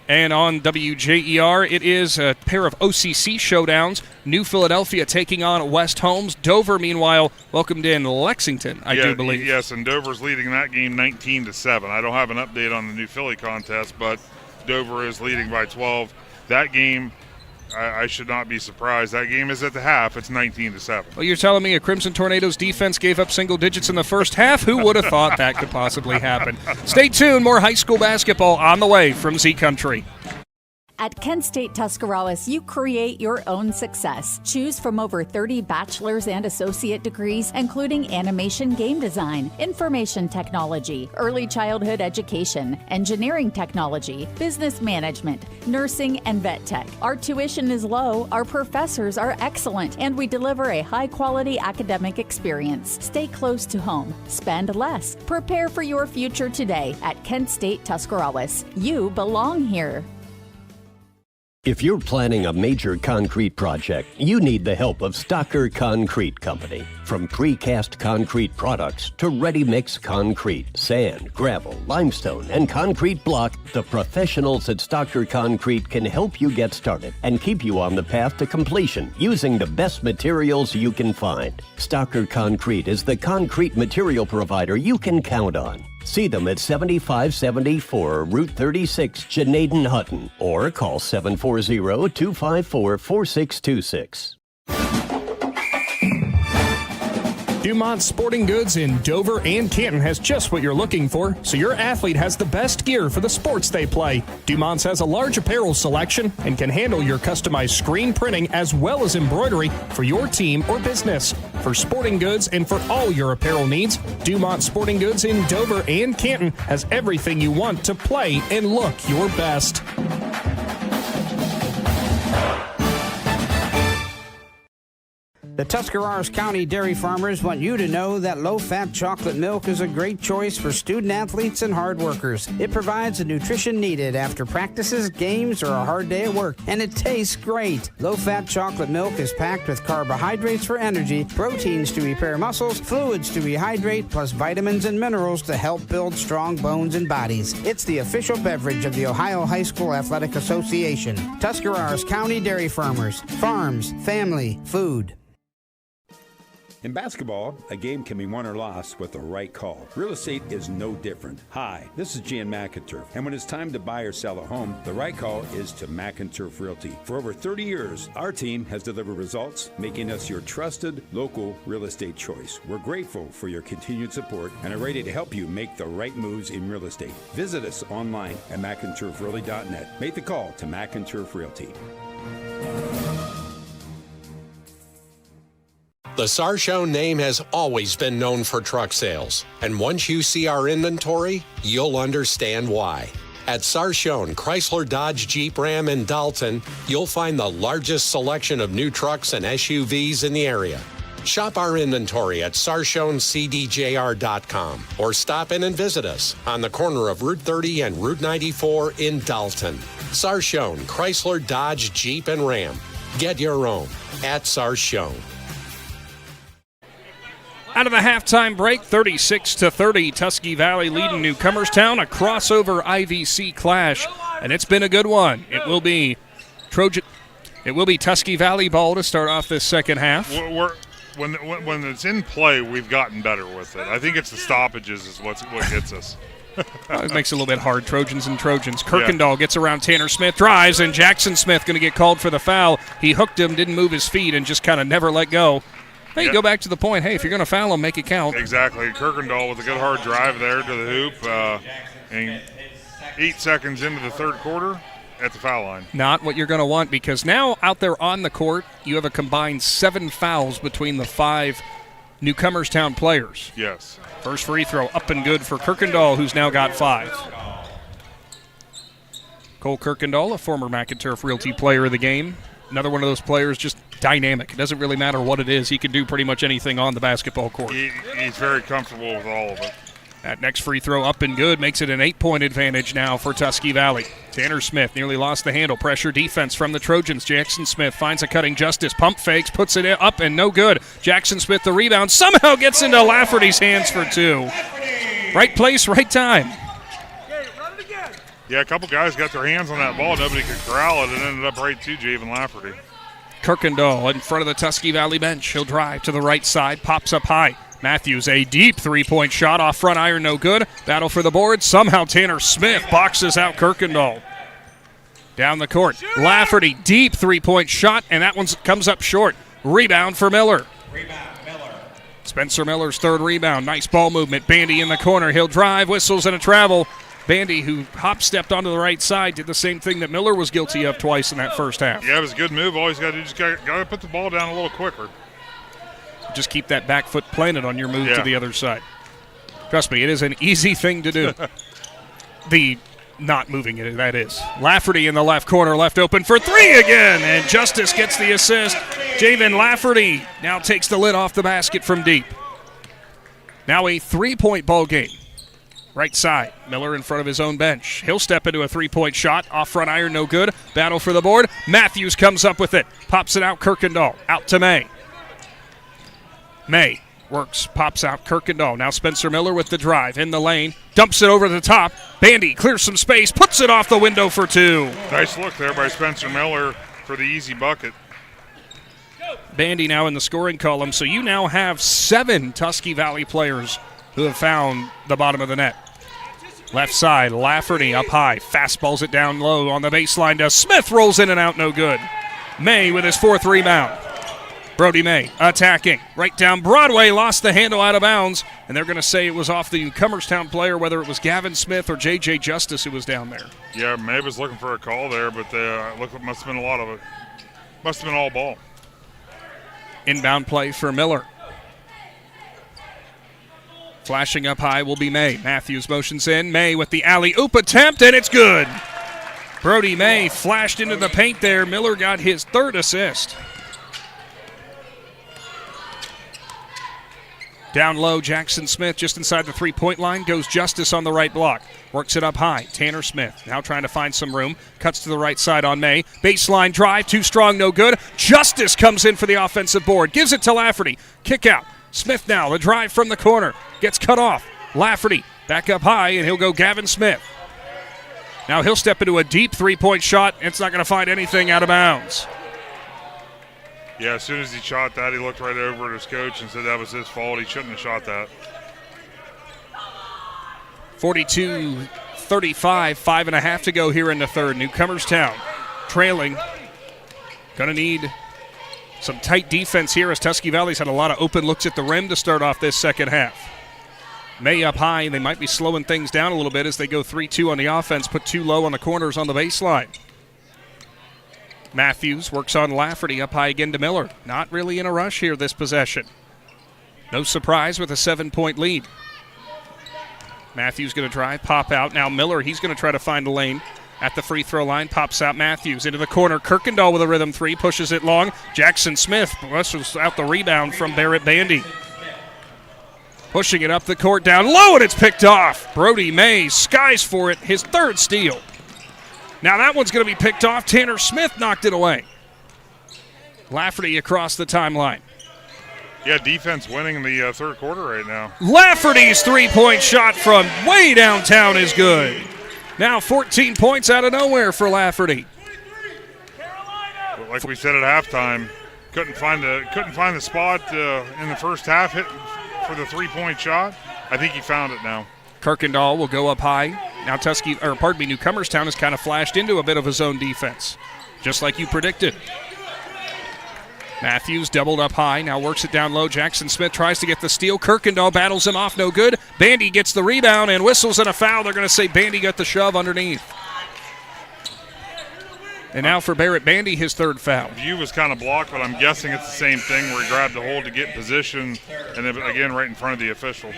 And on WJER, it is a pair of OCC showdowns. New Philadelphia taking on West Holmes. Dover, meanwhile, welcomed in Lexington, I do believe. Yes, and Dover's leading that game 19-7. I don't have an update on the New Philly contest, but Dover is leading by 12. That game, I should not be surprised. That game is at the half. It's 19-7. Well, you're telling me a Crimson Tornadoes defense gave up single digits in the first half? Who would have thought that could possibly happen? Stay tuned. More high school basketball on the way from Z Country. At Kent State Tuscarawas, you create your own success. Choose from over 30 bachelor's and associate degrees, including animation game design, information technology, early childhood education, engineering technology, business management, nursing, and vet tech. Our tuition is low, our professors are excellent, and we deliver a high-quality academic experience. Stay close to home. Spend less. Prepare for your future today at Kent State Tuscarawas. You belong here. If you're planning a major concrete project, you need the help of Stocker Concrete Company. From precast concrete products to ready-mix concrete, sand, gravel, limestone, and concrete block, the professionals at Stocker Concrete can help you get started and keep you on the path to completion using the best materials you can find. Stocker Concrete is the concrete material provider you can count on. See them at 7574 Route 36, Janaden Hutton, or call 740-254-4626. Dumont Sporting Goods in Dover and Canton has just what you're looking for, so your athlete has the best gear for the sports they play. Dumont's has a large apparel selection and can handle your customized screen printing as well as embroidery for your team or business. For sporting goods and for all your apparel needs, Dumont Sporting Goods in Dover and Canton has everything you want to play and look your best. The Tuscarawas County dairy farmers want you to know that low-fat chocolate milk is a great choice for student athletes and hard workers. It provides the nutrition needed after practices, games, or a hard day at work, and it tastes great. Low-fat chocolate milk is packed with carbohydrates for energy, proteins to repair muscles, fluids to rehydrate, plus vitamins and minerals to help build strong bones and bodies. It's the official beverage of the Ohio High School Athletic Association. Tuscarawas County dairy farmers. Farms, family, food. In basketball, a game can be won or lost with the right call. Real estate is no different. Hi, this is Jan McInturf, and when it's time to buy or sell a home, the right call is to McInturf Realty. For over 30 years, our team has delivered results, making us your trusted local real estate choice. We're grateful for your continued support and are ready to help you make the right moves in real estate. Visit us online at McInturfRealty.net. Make the call to McInturf Realty. The Sarshow name has always been known for truck sales, and once you see our inventory, you'll understand why. At Sarshow, Chrysler, Dodge, Jeep, Ram, and Dalton, you'll find the largest selection of new trucks and SUVs in the area. Shop our inventory at sarshonecdjr.com or stop in and visit us on the corner of Route 30 and Route 94 in Dalton. Sarshone, Chrysler, Dodge, Jeep, and Ram. Get your own at Sarshone. Out of the halftime break, 36-30, Tusky Valley leading Newcomerstown, a crossover IVC clash, and it's been a good one. It will be Tusky Valley ball to start off this second half. When it's in play, we've gotten better with it. I think it's the stoppages is what gets us. It makes it a little bit hard. Trojans. Kirkendall gets around Tanner Smith, drives, and Jackson Smith going to get called for the foul. He hooked him, didn't move his feet, and just kind of never let go. Hey, go back to the point. Hey, if you're going to foul him, make it count. Exactly. Kirkendall with a good hard drive there to the hoop. And 8 seconds into the third quarter at the foul line. Not what you're going to want, because now out there on the court, you have a combined 7 fouls between the 5 Newcomerstown players. Yes. First free throw up and good for Kirkendall, who's now got 5. Cole Kirkendall, a former McInturf Realty player of the game. Another one of those players, just dynamic. It doesn't really matter what it is. He can do pretty much anything on the basketball court. He's very comfortable with all of it. That next free throw up and good makes it an 8-point advantage now for Tusky Valley. Tanner Smith nearly lost the handle. Pressure defense from the Trojans. Jackson Smith finds a cutting Justice. Pump fakes, puts it up and no good. Jackson Smith the rebound. Somehow gets into Lafferty's hands for 2. Right place, right time. Yeah, a couple guys got their hands on that ball. Nobody could corral it. It ended up right to Javen Lafferty. Kirkendall in front of the Tusky Valley bench. He'll drive to the right side, pops up high. Matthews, a deep three-point shot off front iron, no good. Battle for the board. Somehow Tanner Smith boxes out Kirkendall. Down the court. Lafferty, deep three-point shot, and that one comes up short. Rebound for Miller. Spencer Miller's third rebound. Nice ball movement. Bandy in the corner. He'll drive, whistles, and a travel. Bandy, who hop-stepped onto the right side, did the same thing that Miller was guilty of twice in that first half. Yeah, it was a good move. All he's got to do is got to put the ball down a little quicker. Just keep that back foot planted on your move to the other side. Trust me, it is an easy thing to do. The not moving it, that is. Lafferty in the left corner, left open for 3 again, and Justice gets the assist. Javen Lafferty now takes the lid off the basket from deep. Now a 3-point ball game. Right side, Miller in front of his own bench. He'll step into a 3-point shot. Off front iron, no good. Battle for the board. Matthews comes up with it. Pops it out, Kirkendall. Out to May. May works, pops out Kirkendall. Now Spencer Miller with the drive in the lane. Dumps it over the top. Bandy clears some space. Puts it off the window for 2. Nice look there by Spencer Miller for the easy bucket. Bandy now in the scoring column. So you now have 7 Tusky Valley players who have found the bottom of the net. Left side, Lafferty up high. Fastballs it down low on the baseline to Smith. Rolls in and out, no good. May with his 4th rebound. Brody May attacking. Right down Broadway, lost the handle out of bounds. And they're going to say it was off the Newcomerstown player, whether it was Gavin Smith or J.J. Justice who was down there. Yeah, May was looking for a call there, but look, it must have been a lot of it. Must have been all ball. Inbound play for Miller. Flashing up high will be May. Matthews motions in. May with the alley-oop attempt, and it's good. Brody May flashed into the paint there. Miller got his 3rd assist. Down low, Jackson Smith just inside the 3-point line. Goes Justice on the right block. Works it up high. Tanner Smith now trying to find some room. Cuts to the right side on May. Baseline drive, too strong, no good. Justice comes in for the offensive board. Gives it to Lafferty. Kick out. Smith now, the drive from the corner. Gets cut off. Lafferty back up high, and he'll go Gavin Smith. Now he'll step into a deep 3-point shot. It's not going to find anything out of bounds. Yeah, as soon as he shot that, he looked right over at his coach and said that was his fault. He shouldn't have shot that. 42-35, 5.5 to go here in the third. Newcomerstown trailing. Going to need some tight defense here as Tusky Valley's had a lot of open looks at the rim to start off this second half. May up high. They might be slowing things down a little bit as they go 3-2 on the offense, put 2 low on the corners on the baseline. Matthews works on Lafferty up high again to Miller. Not really in a rush here this possession. No surprise with a 7-point lead. Matthews going to drive, pop out. Now Miller, he's going to try to find a lane. At the free throw line, pops out Matthews into the corner. Kirkendall with a rhythm three, pushes it long. Jackson Smith rushes out the rebound from Barrett Bandy. Pushing it up the court, down low, and it's picked off. Brody May skies for it, his third steal. Now that one's going to be picked off. Tanner Smith knocked it away. Lafferty across the timeline. Yeah, defense winning in the third quarter right now. Lafferty's three-point shot from way downtown is good. Now 14 points out of nowhere for Lafferty. But like we said at halftime, couldn't find the spot in the first half hit for the three-point shot. I think he found it now. Kirkendall will go up high. Now Newcomerstown has kind of flashed into a bit of a zone defense, just like you predicted. Matthews doubled up high, now works it down low. Jackson Smith tries to get the steal. Kirkendall battles him off, no good. Bandy gets the rebound and whistles and a foul. They're going to say Bandy got the shove underneath. And now for Barrett Bandy, his third foul. View was kind of blocked, but I'm guessing it's the same thing where he grabbed the hold to get in position and then again right in front of the official.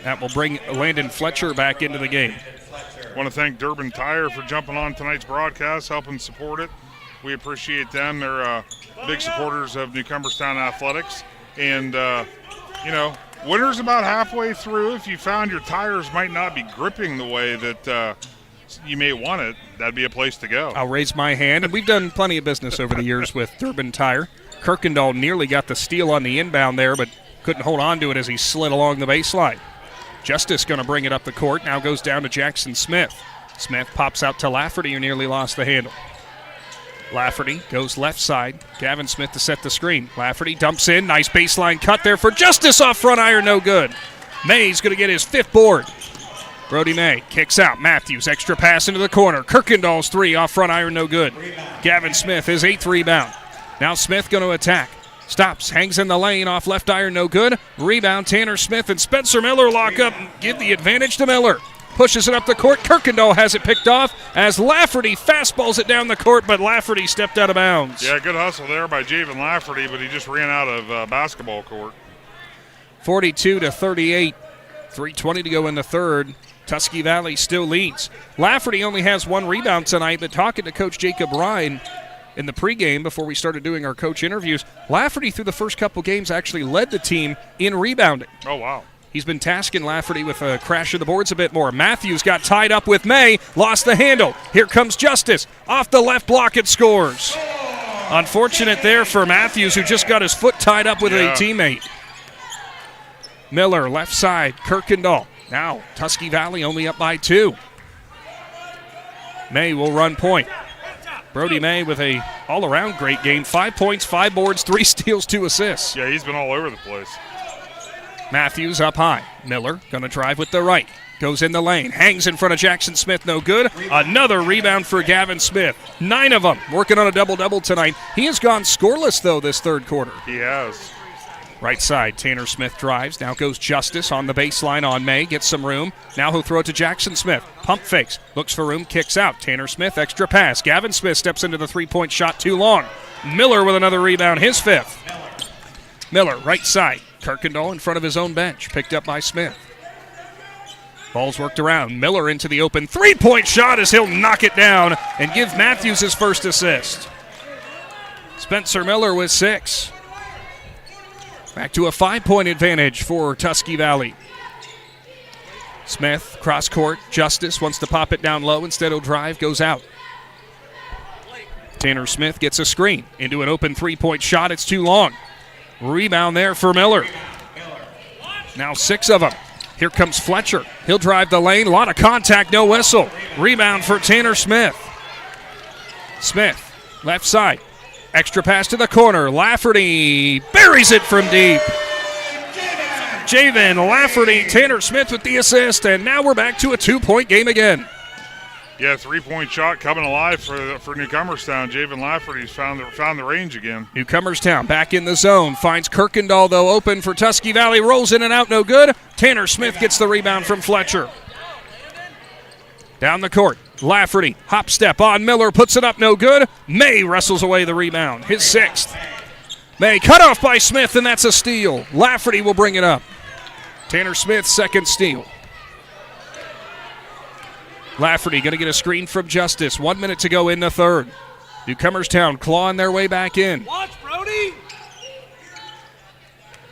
That will bring Landon Fletcher back into the game. I want to thank Durbin Tire for jumping on tonight's broadcast, helping support it. We appreciate them. They're big supporters of Newcomerstown Athletics. And, winter's about halfway through. If you found your tires might not be gripping the way that you may want it, that'd be a place to go. I'll raise my hand. And we've done plenty of business over the years with Durbin Tire. Kirkendall nearly got the steal on the inbound there, but couldn't hold on to it as he slid along the baseline. Justice going to bring it up the court. Now goes down to Jackson Smith. Smith pops out to Lafferty, who nearly lost the handle. Lafferty goes left side. Gavin Smith to set the screen. Lafferty dumps in. Nice baseline cut there for Justice off front iron. No good. May's going to get his fifth board. Brody May kicks out. Matthews, extra pass into the corner. Kirkendall's three off front iron. No good. Gavin Smith, his eighth rebound. Now Smith going to attack. Stops, hangs in the lane off left iron. No good. Rebound, Tanner Smith and Spencer Miller lock up. Give the advantage to Miller. Pushes it up the court. Kirkendall has it picked off as Lafferty fastballs it down the court, but Lafferty stepped out of bounds. Yeah, good hustle there by Javen Lafferty, but he just ran out of basketball court. 42-38. 3:20 to go in the third. Tusky Valley still leads. Lafferty only has one rebound tonight, but talking to Coach Jacob Ryan in the pregame before we started doing our coach interviews, Lafferty through the first couple games actually led the team in rebounding. Oh, wow. He's been tasking Lafferty with a crash of the boards a bit more. Matthews got tied up with May, lost the handle. Here comes Justice. Off the left block, it scores. Unfortunate there for Matthews, who just got his foot tied up with a teammate. Miller, left side, Kirkendall. Now, Tusky Valley only up by 2. May will run point. Brody May with a all-around great game. 5 points, 5 boards, 3 steals, 2 assists. Yeah, he's been all over the place. Matthews up high. Miller going to drive with the right. Goes in the lane. Hangs in front of Jackson Smith. No good. Another rebound for Gavin Smith. 9 of them working on a double-double tonight. He has gone scoreless, though, this third quarter. He has. Right side, Tanner Smith drives. Now goes Justice on the baseline on May. Gets some room. Now he'll throw it to Jackson Smith. Pump fakes. Looks for room. Kicks out. Tanner Smith, extra pass. Gavin Smith steps into the three-point shot too long. Miller with another rebound. His 5th. Miller, right side. Kirkendall in front of his own bench. Picked up by Smith. Ball's worked around. Miller into the open three-point shot as he'll knock it down and give Matthews his first assist. Spencer Miller with 6. Back to a 5-point advantage for Tusky Valley. Smith, cross court. Justice wants to pop it down low. Instead he'll drive, goes out. Tanner Smith gets a screen into an open three-point shot. It's too long. Rebound there for Miller. Now 6 of them. Here comes Fletcher. He'll drive the lane. A lot of contact, no whistle. Rebound for Tanner Smith. Smith, left side. Extra pass to the corner. Lafferty buries it from deep. Javen Lafferty, Tanner Smith with the assist, and now we're back to a 2-point game again. Yeah, 3-point shot coming alive for Newcomerstown. Javen Lafferty's found the range again. Newcomerstown back in the zone. Finds Kirkendall, though, open for Tusky Valley. Rolls in and out, no good. Tanner Smith gets the rebound from Fletcher. Down the court. Lafferty, hop step on Miller, puts it up, no good. May wrestles away the rebound, his 6th. May cut off by Smith, and that's a steal. Lafferty will bring it up. Tanner Smith's 2nd steal. Lafferty going to get a screen from Justice. 1 minute to go in the third. Newcomerstown clawing their way back in. Watch, Brody!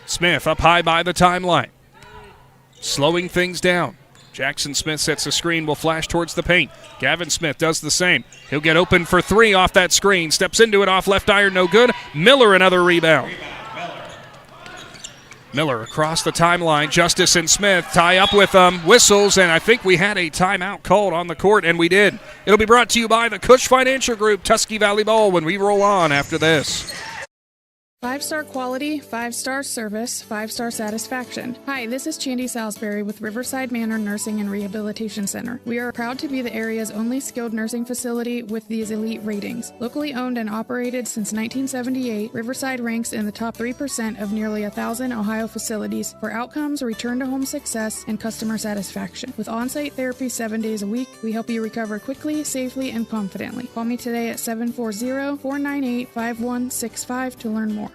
Smith up high by the timeline. Slowing things down. Jackson Smith sets a screen, will flash towards the paint. Gavin Smith does the same. He'll get open for three off that screen. Steps into it off left iron, no good. Miller another rebound. Miller across the timeline. Justice and Smith tie up with whistles, and I think we had a timeout called on the court, and we did. It'll be brought to you by the Cush Financial Group, Tusky Valley Ball, when we roll on after this. 5-star quality, 5-star service, 5-star satisfaction. Hi, this is Chandy Salisbury with Riverside Manor Nursing and Rehabilitation Center. We are proud to be the area's only skilled nursing facility with these elite ratings. Locally owned and operated since 1978, Riverside ranks in the top 3% of nearly 1,000 Ohio facilities for outcomes, return-to-home success, and customer satisfaction. With on-site therapy 7 days a week, we help you recover quickly, safely, and confidently. Call me today at 740-498-5165 to learn more.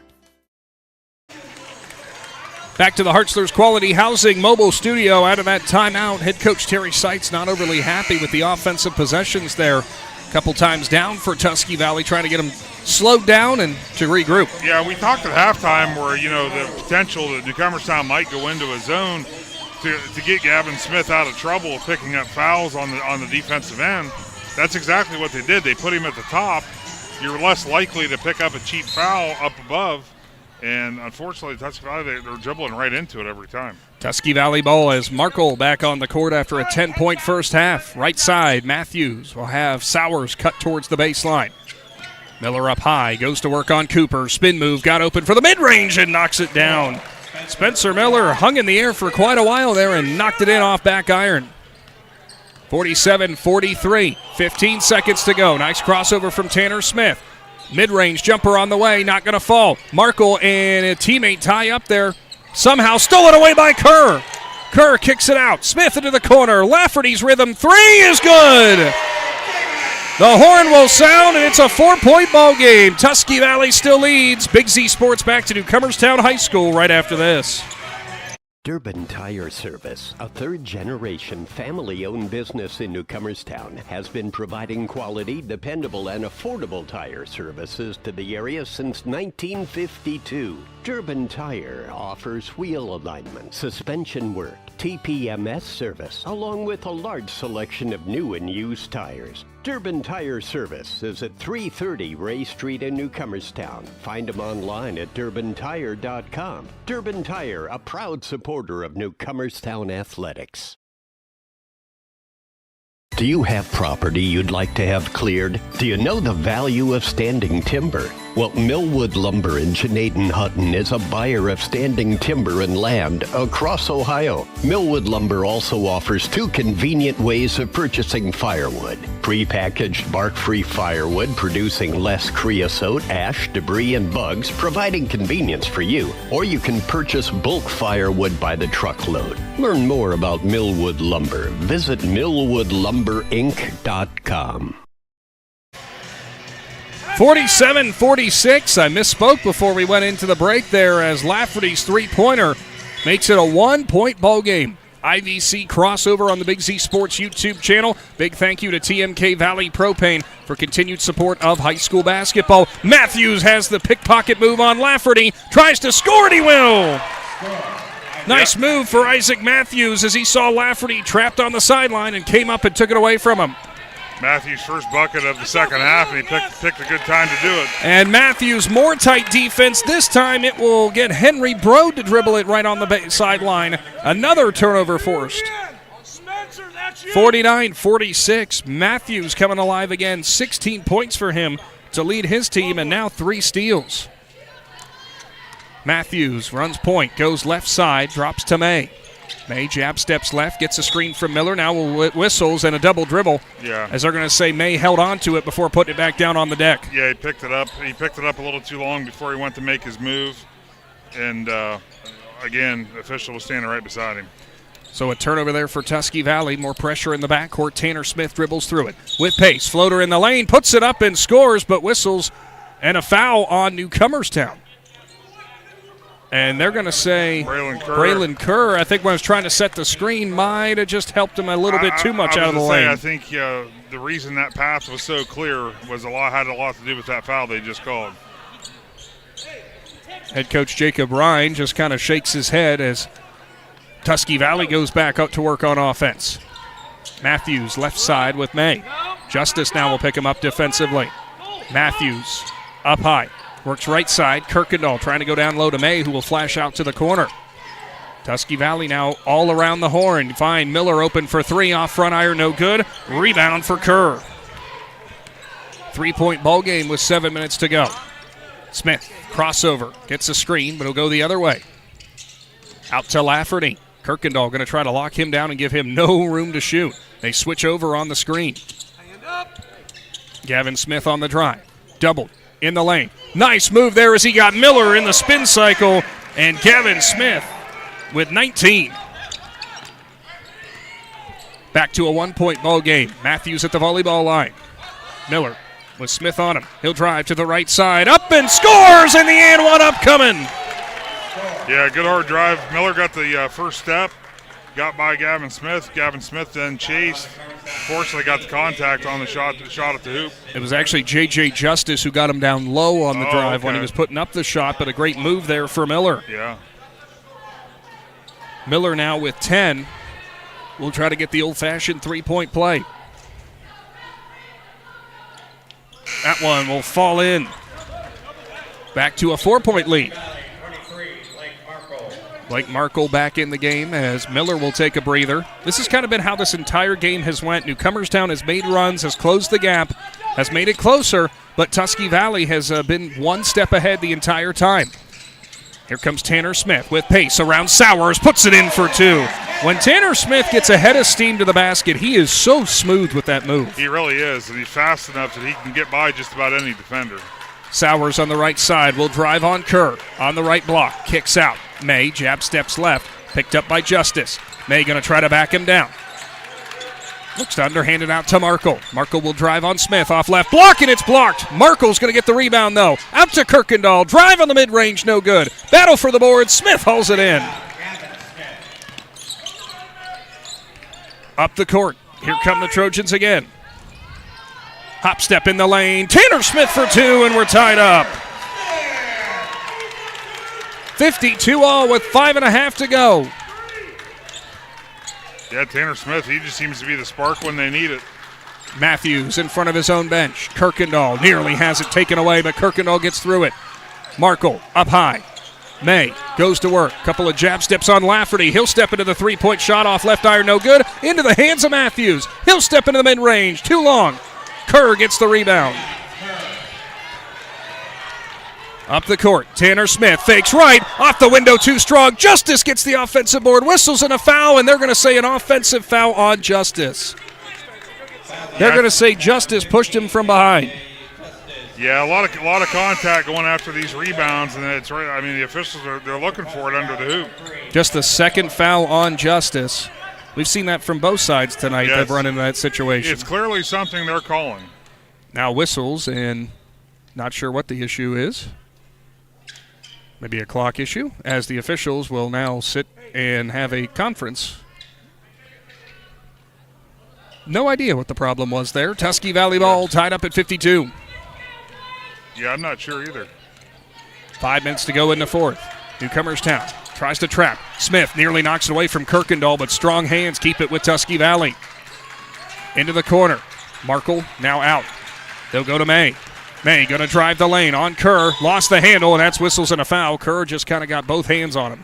Back to the Hartzler's Quality Housing mobile studio out of that timeout. Head coach Terry Seitz not overly happy with the offensive possessions there. A couple times down for Tusky Valley, trying to get them slowed down and to regroup. Yeah, we talked at halftime where, the potential that Newcomerstown might go into a zone to get Gavin Smith out of trouble picking up fouls on the defensive end. That's exactly what they did. They put him at the top. You're less likely to pick up a cheap foul up above. And unfortunately, Tusky Valley, they're dribbling right into it every time. Tusky Valley ball as Markle back on the court after a 10-point first half. Right side, Matthews will have Sowers cut towards the baseline. Miller up high, goes to work on Cooper. Spin move, got open for the mid-range and knocks it down. Spencer Miller hung in the air for quite a while there and knocked it in off back iron. 47-43, 15 seconds to go. Nice crossover from Tanner Smith. Mid-range jumper on the way, not going to fall. Markle and a teammate tie up there. Somehow stolen away by Kerr. Kerr kicks it out. Smith into the corner. Lafferty's rhythm three is good. The horn will sound, and it's a 4-point ball game. Tusky Valley still leads. Big Z Sports back to Newcomerstown High School right after this. Durbin Tire Service, a third-generation family-owned business in Newcomerstown, has been providing quality, dependable, and affordable tire services to the area since 1952. Durbin Tire offers wheel alignment, suspension work, TPMS service, along with a large selection of new and used tires. Durbin Tire Service is at 330 Ray Street in Newcomerstown. Find them online at durbintire.com. Durbin Tire, a proud supporter of Newcomerstown athletics. Do you have property you'd like to have cleared? Do you know the value of standing timber? Well, Millwood Lumber in Janaden-Hutton is a buyer of standing timber and land across Ohio. Millwood Lumber also offers two convenient ways of purchasing firewood. Prepackaged bark-free firewood producing less creosote, ash, debris, and bugs, providing convenience for you. Or you can purchase bulk firewood by the truckload. Learn more about Millwood Lumber. Visit millwoodlumberinc.com. 47-46. I misspoke before we went into the break there as Lafferty's three-pointer makes it a 1-point ball game. IVC crossover on the Big Z Sports YouTube channel. Big thank you to TMK Valley Propane for continued support of high school basketball. Matthews has the pickpocket move on Lafferty. Tries to score and he will. Nice move for Isaac Matthews as he saw Lafferty trapped on the sideline and came up and took it away from him. Matthews' first bucket of the second half, and he picked a good time to do it. And Matthews, more tight defense. This time it will get Henry Brode to dribble it right on the sideline. Another turnover forced. 49-46. Matthews coming alive again. 16 points for him to lead his team, and now 3 steals. Matthews runs point, goes left side, drops to May. May jab steps left, gets a screen from Miller. Now whistles and a double dribble. Yeah. As they're going to say May held on to it before putting it back down on the deck. Yeah, he picked it up. He picked it up a little too long before he went to make his move. And, again, the official was standing right beside him. So a turnover there for Tusky Valley. More pressure in the backcourt. Tanner Smith dribbles through it. With pace, floater in the lane, puts it up and scores, but whistles and a foul on Newcomerstown. And they're going to say Braylon Kerr, I think when I was trying to set the screen, might have just helped him a little bit too much out of the lane. I think the reason that path was so clear was had a lot to do with that foul they just called. Head coach Jacob Ryan just kind of shakes his head as Tusky Valley goes back out to work on offense. Matthews left side with May. Justice now will pick him up defensively. Matthews up high. Works right side. Kirkendall trying to go down low to May, who will flash out to the corner. Tusky Valley now all around the horn. Find Miller open for three. Off front iron, no good. Rebound for Kerr. 3-point ball game with 7 minutes to go. Smith, crossover. Gets a screen, but he'll go the other way. Out to Lafferty. Kirkendall going to try to lock him down and give him no room to shoot. They switch over on the screen. Gavin Smith on the drive. Doubled in the lane. Nice move there as he got Miller in the spin cycle. And Gavin Smith with 19. Back to a 1-point ball game. Matthews at the volleyball line. Miller with Smith on him. He'll drive to the right side. Up and scores! And the and one up coming. Yeah, good hard drive. Miller got the first step. Got by Gavin Smith. Gavin Smith then chased. Fortunately got the contact on the shot at the hoop. It was actually J.J. Justice who got him down low on the drive when he was putting up the shot, but a great move there for Miller. Yeah. Miller now with 10. We'll try to get the old-fashioned three-point play. That one will fall in. Back to a 4-point lead. Blake Markle back in the game as Miller will take a breather. This has kind of been how this entire game has went. Newcomerstown has made runs, has closed the gap, has made it closer, but Tusky Valley has been one step ahead the entire time. Here comes Tanner Smith with pace around Sowers, puts it in for two. When Tanner Smith gets ahead of steam to the basket, he is so smooth with that move. He really is, and he's fast enough that he can get by just about any defender. Sowers on the right side will drive on Kerr. On the right block, kicks out. May, jab steps left, picked up by Justice. May going to try to back him down. Looks to underhand it out to Markle. Markle will drive on Smith, off left block, and it's blocked. Markle's going to get the rebound, though. Out to Kirkendall, drive on the mid-range, no good. Battle for the board, Smith hauls it in. Up the court, here come the Trojans again. Hop step in the lane, Tanner Smith for two, and we're tied up. 52-all with 5.5 to go. Yeah, Tanner Smith, he just seems to be the spark when they need it. Matthews in front of his own bench. Kirkendall nearly has it taken away, but Kirkendall gets through it. Markle up high. May goes to work. Couple of jab steps on Lafferty. He'll step into the three-point shot off left iron, no good. Into the hands of Matthews. He'll step into the mid-range. Too long. Kerr gets the rebound. Up the court, Tanner Smith fakes right, off the window, too strong. Justice gets the offensive board, whistles and a foul, and they're going to say an offensive foul on Justice. They're going to say Justice pushed him from behind. Yeah, a lot of contact going after these rebounds, and it's right. I mean, the officials they're looking for it under the hoop. Just the second foul on Justice. We've seen that from both sides tonight. Yes. They've run into that situation. It's clearly something they're calling. Now whistles, and not sure what the issue is. Maybe a clock issue, as the officials will now sit and have a conference. No idea what the problem was there. Tusky Valley ball tied up at 52. Yeah, I'm not sure either. 5 minutes to go in the fourth. Newcomerstown tries to trap. Smith nearly knocks it away from Kirkendall, but strong hands keep it with Tusky Valley. Into the corner. Markle now out. They'll go to May. May going to drive the lane on Kerr. Lost the handle, and that's whistles and a foul. Kerr just kind of got both hands on him.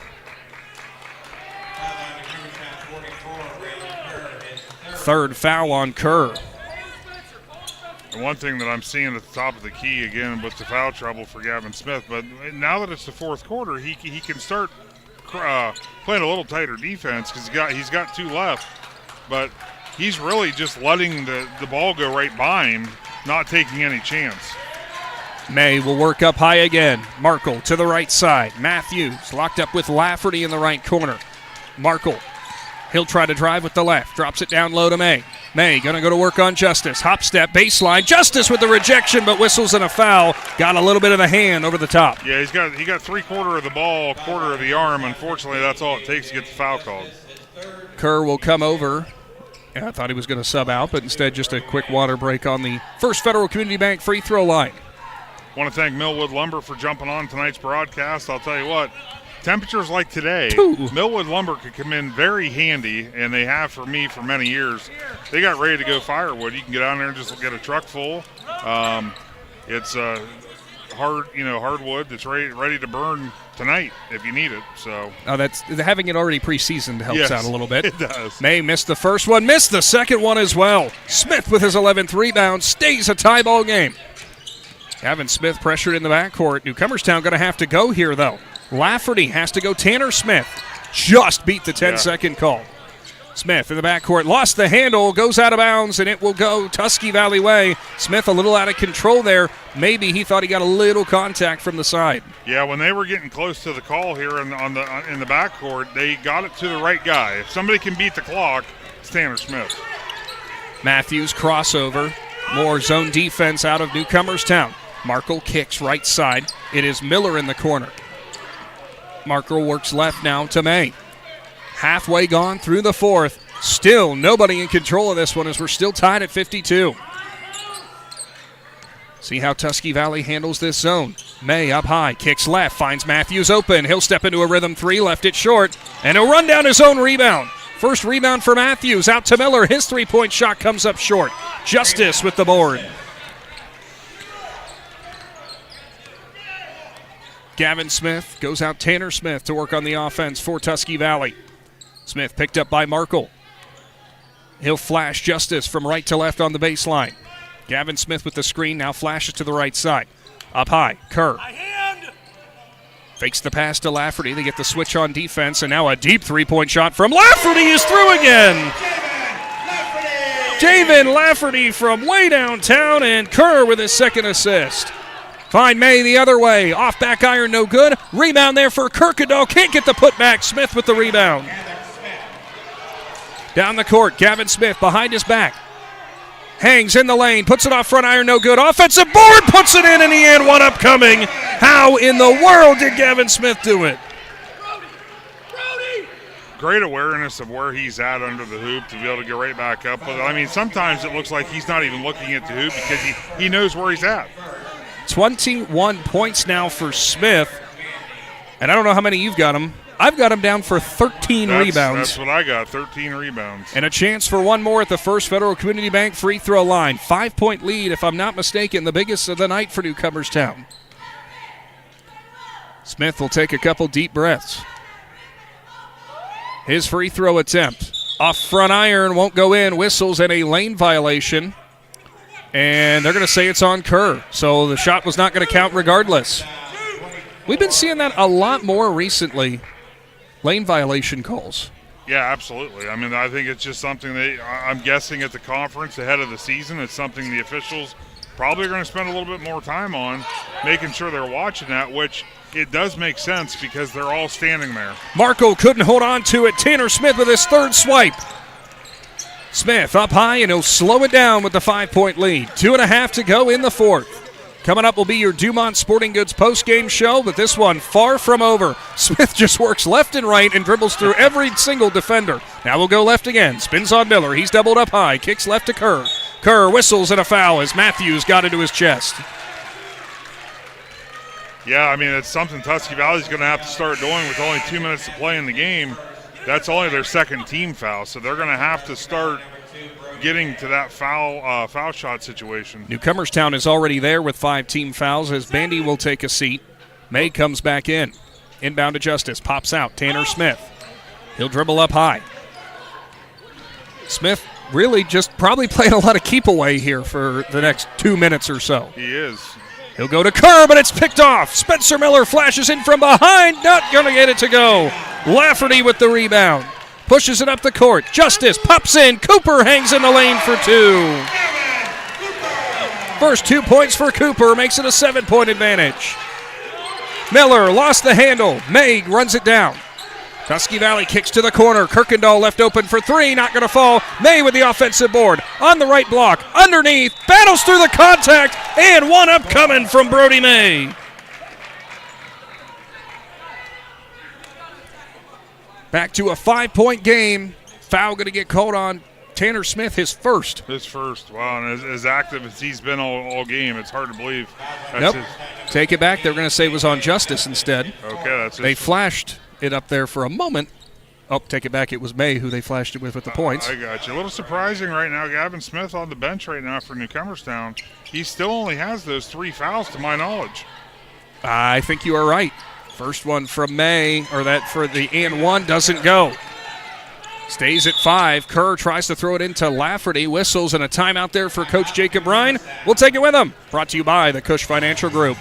Third foul on Kerr. And one thing that I'm seeing at the top of the key again with the foul trouble for Gavin Smith, but now that it's the fourth quarter, he can start playing a little tighter defense because he's got two left, but he's really just letting the ball go right by him, not taking any chance. May will work up high again. Markle to the right side. Matthews locked up with Lafferty in the right corner. Markle, he'll try to drive with the left. Drops it down low to May. May going to go to work on Justice. Hop step, baseline. Justice with the rejection, but whistles and a foul. Got a little bit of the hand over the top. Yeah, he got 3/4 of the ball, 1/4 of the arm. Unfortunately, that's all it takes to get the foul called. Kerr will come over. Yeah, I thought he was going to sub out, but instead just a quick water break on the First Federal Community Bank free throw line. Want to thank Millwood Lumber for jumping on tonight's broadcast. I'll tell you what, temperatures like today, Millwood Lumber could come in very handy, and they have for me for many years. They got ready to go firewood. You can get down there and just get a truck full. It's hardwood that's ready to burn tonight if you need it. So that's having it already pre-seasoned helps out a little bit. It does. May missed the first one, missed the second one as well. Smith with his 11th rebound stays a tie ball game. Gavin Smith pressured in the backcourt. Newcomerstown going to have to go here, though. Lafferty has to go. Tanner Smith just beat the 10-second call. Smith in the backcourt lost the handle, goes out of bounds, and it will go Tusky Valley way. Smith a little out of control there. Maybe he thought he got a little contact from the side. Yeah, when they were getting close to the call here in the backcourt, they got it to the right guy. If somebody can beat the clock, it's Tanner Smith. Matthews crossover. More zone defense out of Newcomerstown. Markle kicks right side. It is Miller in the corner. Markle works left now to May. Halfway gone through the fourth. Still nobody in control of this one as we're still tied at 52. See how Tusky Valley handles this zone. May up high, kicks left, finds Matthews open. He'll step into a rhythm three, left it short, and he'll run down his own rebound. First rebound for Matthews, out to Miller. His three-point shot comes up short. Justice with the board. Gavin Smith goes out Tanner Smith to work on the offense for Tusky Valley. Smith picked up by Markle. He'll flash Justice from right to left on the baseline. Gavin Smith with the screen, now flashes to the right side. Up high, Kerr. Fakes the pass to Lafferty. They get the switch on defense, and now a deep three-point shot from Lafferty is through again. Javen Lafferty from way downtown, and Kerr with his second assist. Find May the other way. Off back iron, no good. Rebound there for Kirkendall. Can't get the putback. Smith with the rebound. Down the court, Gavin Smith behind his back. Hangs in the lane, puts it off front iron, no good. Offensive board, puts it in the end. One upcoming. How in the world did Gavin Smith do it? Great awareness of where he's at under the hoop to be able to get right back up. But I mean, sometimes it looks like he's not even looking at the hoop because he knows where he's at. 21 points now for Smith. And I don't know how many you've got him. I've got him down for 13 rebounds. That's what I got, 13 rebounds. And a chance for one more at the First Federal Community Bank free throw line. 5-point lead, if I'm not mistaken, the biggest of the night for Newcomerstown. Smith will take a couple deep breaths. His free throw attempt. Off front iron, won't go in. Whistles and a lane violation. And they're going to say it's on Kerr. So the shot was not going to count regardless. We've been seeing that a lot more recently. Lane violation calls. Yeah, absolutely. I mean, I think it's just something I'm guessing at the conference ahead of the season. It's something the officials probably are going to spend a little bit more time on, making sure they're watching that, which it does make sense because they're all standing there. Marco couldn't hold on to it. Tanner Smith with his third swipe. Smith up high, and he'll slow it down with the 5-point lead. 2.5 to go in the fourth. Coming up will be your Dumont Sporting Goods post-game show, but this one far from over. Smith just works left and right and dribbles through every single defender. Now we'll go left again. Spins on Miller. He's doubled up high. Kicks left to Kerr. Kerr whistles and a foul as Matthews got into his chest. Yeah, I mean, it's something Tusky Valley's going to have to start doing with only 2 minutes to play in the game. That's only their second team foul, so they're going to have to start getting to that foul shot situation. Newcomerstown is already there with 5 team fouls as Bandy will take a seat. May comes back in. Inbound to Justice. Pops out. Tanner Smith. He'll dribble up high. Smith really just probably playing a lot of keep away here for the next 2 minutes or so. He is. He'll go to Kerr, but it's picked off. Spencer Miller flashes in from behind. Not going to get it to go. Lafferty with the rebound. Pushes it up the court. Justice pops in. Cooper hangs in the lane for 2. First 2 points for Cooper makes it a 7-point advantage. Miller lost the handle. May runs it down. Tusky Valley kicks to the corner. Kirkendall left open for three, not going to fall. May with the offensive board. On the right block, underneath, battles through the contact, and one up coming from Brody May. Back to a 5-point game. Foul going to get called on Tanner Smith, his first. Wow, and as active as he's been all game, it's hard to believe. Nope. Take it back. They're going to say it was on Justice instead. Okay, that's They flashed it up there for a moment. Oh, take it back. It was May who they flashed it with the points. I got you. A little surprising right now. Gavin Smith on the bench right now for Newcomerstown. He still only has those 3 fouls to my knowledge. I think you are right. First one from May, or that for the and one, doesn't go. Stays at 5. Kerr tries to throw it into Lafferty. Whistles and a timeout there for Coach Jacob Ryan. We'll take it with him. Brought to you by the Cush Financial Group.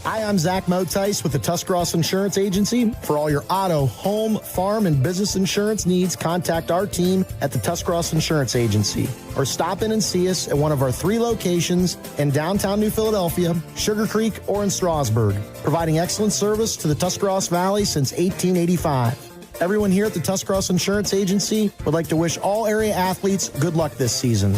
Hi, I'm Zach Motice with the Tuscarawas Insurance Agency. For all your auto, home, farm, and business insurance needs, contact our team at the Tuscarawas Insurance Agency. Or stop in and see us at one of our 3 locations in downtown New Philadelphia, Sugar Creek, or in Strasburg, providing excellent service to the Tuscarawas Valley since 1885. Everyone here at the Tuscarawas Insurance Agency would like to wish all area athletes good luck this season.